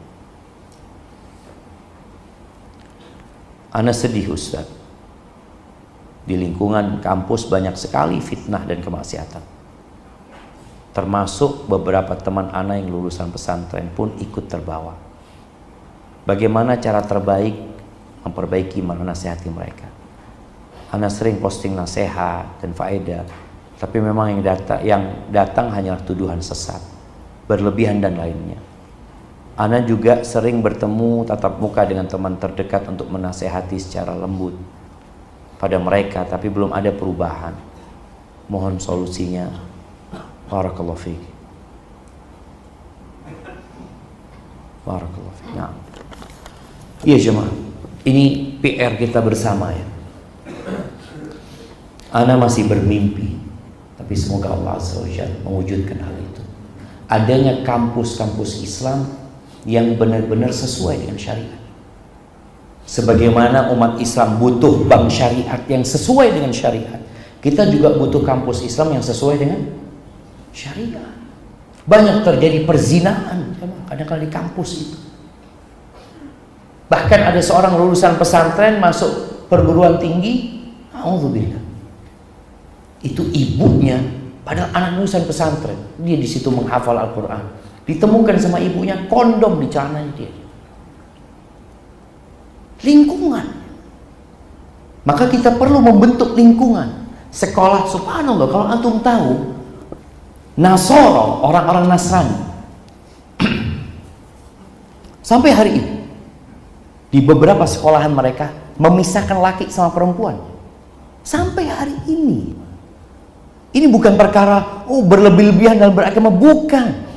Ana sedih Ustaz, di lingkungan kampus banyak sekali fitnah dan kemaksiatan, termasuk beberapa teman ana yang lulusan pesantren pun ikut terbawa. Bagaimana cara terbaik memperbaiki, menasihati mereka? Ana sering posting nasihat dan faedah, tapi memang yang datang hanyalah tuduhan sesat, berlebihan dan lainnya. Ana juga sering bertemu tatap muka dengan teman terdekat untuk menasehati secara lembut pada mereka, tapi belum ada perubahan. Mohon solusinya. Barakallahu fiik. Barakallahu fiik. Nah, iya jemaah, ini PR kita bersama, ya. Ana masih bermimpi, tapi semoga Allah Azza wa Jalla mewujudkan hal itu. Adanya kampus-kampus Islam yang benar-benar sesuai dengan syariat. Sebagaimana umat Islam butuh bank syariat yang sesuai dengan syariat, kita juga butuh kampus Islam yang sesuai dengan syariat. Banyak terjadi perzinaan kadang-kadang di kampus itu. Bahkan ada seorang lulusan pesantren masuk perguruan tinggi, auzubillah, itu ibunya padahal anak lulusan pesantren, dia di situ menghafal Al-Quran, ditemukan sama ibunya kondom di celananya dia. Lingkungan. Maka kita perlu membentuk lingkungan. Sekolah, subhanallah, kalau antum tahu, Nasoro, orang-orang Nasrani, sampai hari ini di beberapa sekolahan mereka memisahkan laki sama perempuan. Sampai hari ini. Ini bukan perkara berlebih-lebihan dalam beragama, bukan.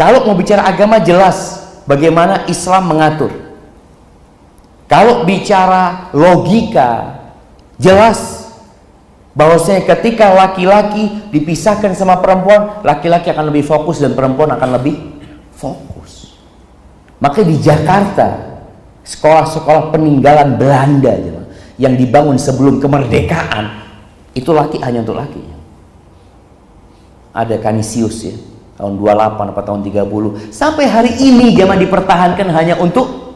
Kalau mau bicara agama jelas bagaimana Islam mengatur. Kalau bicara logika, jelas bahwasanya ketika laki-laki dipisahkan sama perempuan, laki-laki akan lebih fokus dan perempuan akan lebih fokus. Maka di Jakarta, sekolah-sekolah peninggalan Belanda yang dibangun sebelum kemerdekaan, itu laki hanya untuk laki. Ada Canisius ya, tahun 28 atau tahun 30. Sampai hari ini zaman dipertahankan hanya untuk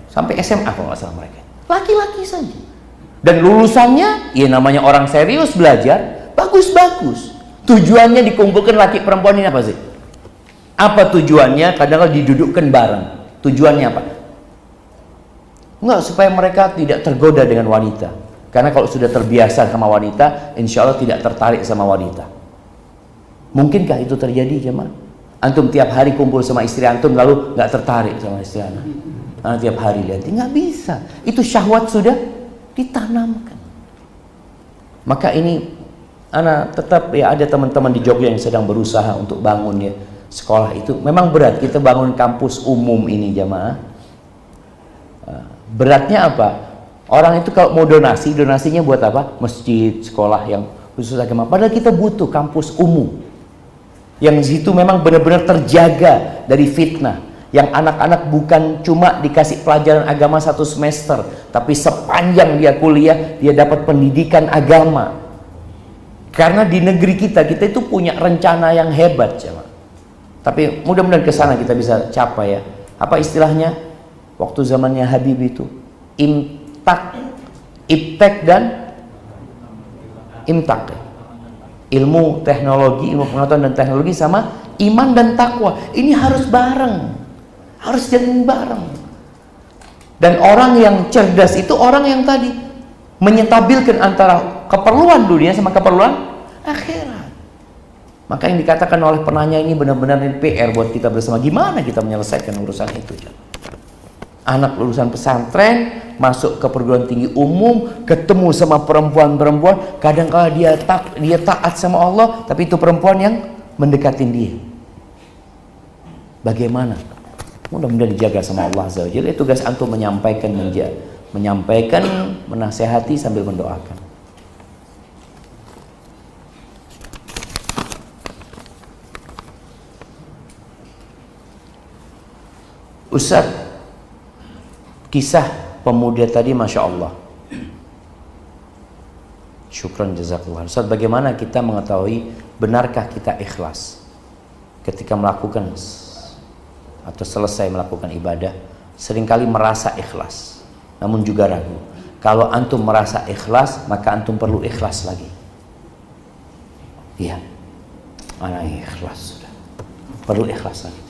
sampai SMA kalau nggak salah mereka, laki-laki saja. Dan lulusannya, ya namanya orang serius belajar, bagus-bagus. Tujuannya dikumpulkan laki perempuan ini apa sih? Apa tujuannya? Kadang-kadang didudukkan bareng. Tujuannya apa? Enggak, supaya mereka tidak tergoda dengan wanita. Karena kalau sudah terbiasa sama wanita, insya Allah tidak tertarik sama wanita. Mungkinkah itu terjadi jemaah? Antum tiap hari kumpul sama istri antum, lalu nggak tertarik sama istri antum? Karena tiap hari lihat, nggak bisa. Itu syahwat sudah ditanamkan. Maka ini, anak tetap ya ada teman-teman di Jogja yang sedang berusaha untuk bangun ya sekolah itu. Memang berat kita bangun kampus umum ini jamaah. Beratnya apa? Orang itu kalau mau donasi, donasinya buat apa? Masjid, sekolah yang khusus agama. Padahal kita butuh kampus umum yang di situ memang benar-benar terjaga dari fitnah. Yang anak-anak bukan cuma dikasih pelajaran agama 1 semester, tapi sepanjang dia kuliah, dia dapat pendidikan agama. Karena di negeri kita itu punya rencana yang hebat, jemaah. Tapi mudah-mudahan ke sana kita bisa capai ya. Apa istilahnya? Waktu zamannya Habib itu, iptek dan imtak. Ilmu teknologi, ilmu pengetahuan dan teknologi sama iman dan takwa. Ini harus bareng. Harus jalan bareng. Dan orang yang cerdas itu orang yang tadi menyentabilkan antara keperluan dunia sama keperluan akhirat. Maka yang dikatakan oleh penanya ini benar-benar PR buat kita bersama. Gimana kita menyelesaikan urusan itu? Anak lulusan pesantren masuk ke perguruan tinggi umum, ketemu sama perempuan-perempuan, kadang-kala dia taat sama Allah, tapi itu perempuan yang mendekatin dia. Bagaimana? Mudah-mudahan dijaga sama Allah Azza wa Jalla. Tugas antum menyampaikan, menasehati sambil mendoakan. Ustaz, kisah pemuda tadi Masya Allah. Syukran jazakallah. Ustaz, bagaimana kita mengetahui benarkah kita ikhlas ketika melakukan atau selesai melakukan ibadah? Seringkali merasa ikhlas, namun juga ragu. Kalau antum merasa ikhlas, maka antum perlu ikhlas lagi. Iya, ana ikhlas sudah, perlu ikhlas lagi.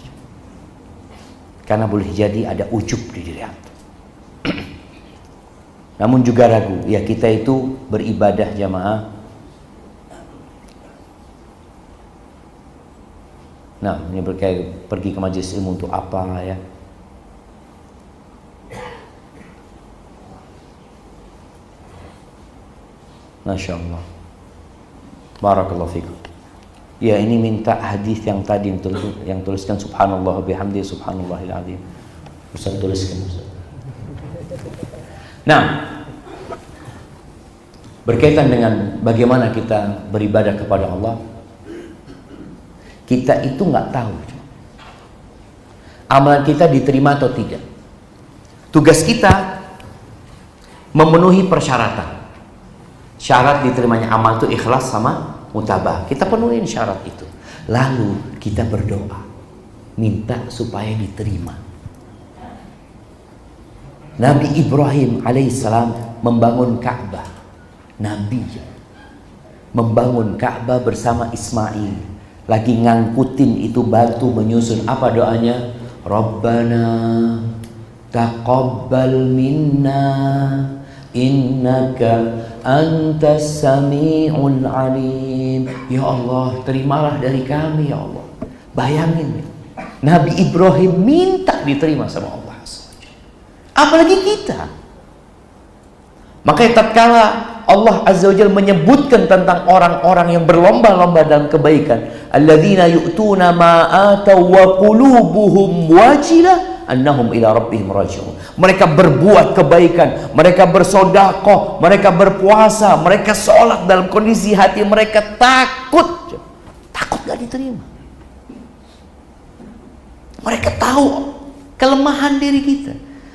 Karena boleh jadi ada ujub di diri antum. Namun juga ragu. Ya, kita itu beribadah jamaah. Nah, ini berkait pergi ke majelis ilmu untuk apa ya? Masya Allah. Barakallahu fikum. Ya, ini minta hadis yang tadi yang tuliskan subhanallah bihamdi subhanallahil azim. Ustaz tuliskan Ustaz. Nah, berkaitan dengan bagaimana kita beribadah kepada Allah, kita itu nggak tahu amalan kita diterima atau tidak. Tugas kita memenuhi persyaratan. Syarat diterimanya amal itu ikhlas sama mutabah. Kita penuhin syarat itu. Lalu kita berdoa, minta supaya diterima. Nabi Ibrahim alaihissalam membangun Ka'bah. Nabi membangun Ka'bah bersama Ismail. Lagi ngangkutin itu batu menyusun. Apa doanya? Rabbana taqabbal minna innaka antas sami'ul alim. Ya Allah, terimalah dari kami ya Allah. Bayangin, Nabi Ibrahim minta diterima sama Allah. Apalagi kita. Makanya tatkala Allah Azza wa Jalla menyebutkan tentang orang-orang yang berlomba-lomba dalam kebaikan, alladzina yu'tuna ma ataw wa qulubuhum wajilah annahum ila rabbihim raji'un. Mereka berbuat kebaikan, mereka bersedekah, mereka berpuasa, mereka sholat dalam kondisi hati mereka takut. Takut gak diterima. Mereka tahu kelemahan diri kita.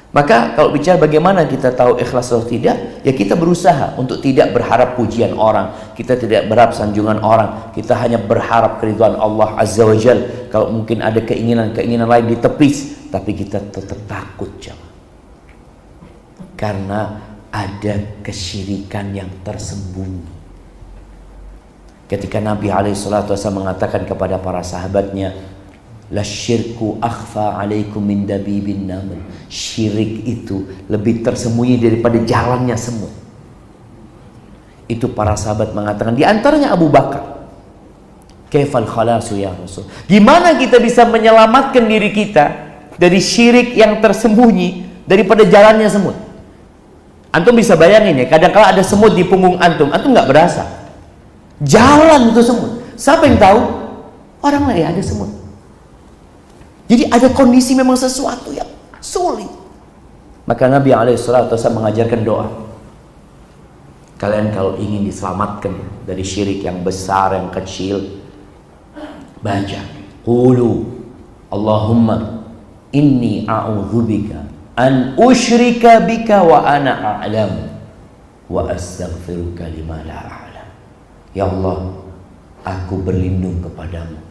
Maka kalau bicara bagaimana kita tahu ikhlas atau tidak, ya kita berusaha untuk tidak berharap pujian orang, kita tidak berharap sanjungan orang, kita hanya berharap keridhaan Allah Azza wa Jal. Kalau mungkin ada keinginan lain ditepis, tapi kita tetap takut, jemaah. Karena ada kesyirikan yang tersembunyi. Ketika Nabi SAW mengatakan kepada para sahabatnya, la syirku akhfa alaikum min dabibin naml. Syirik itu lebih tersembunyi daripada jalannya semut. Itu para sahabat mengatakan, di antaranya Abu Bakar, kaifal khalasu ya Rasul, gimana kita bisa menyelamatkan diri kita dari syirik yang tersembunyi daripada jalannya semut? Antum bisa bayangin ya, kadang-kala ada semut di punggung antum nggak berasa, jalan itu semut. Siapa yang tahu? Orang lain ada semut. Jadi ada kondisi memang sesuatu yang sulit. Maka Nabi SAW mengajarkan doa. Kalian kalau ingin diselamatkan dari syirik yang besar, yang kecil, baca qulu Allahumma inni a'udzubika an usyrika bika wa ana a'lam wa astaghfiruka lima la a'lam. Ya Allah, aku berlindung kepadamu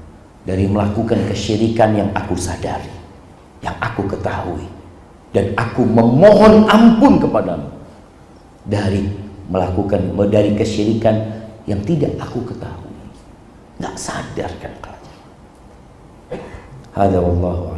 dari melakukan kesyirikan yang aku sadari, yang aku ketahui, dan aku memohon ampun kepadamu dari kesyirikan yang tidak aku ketahui, nggak sadar kan. Hadza wallahu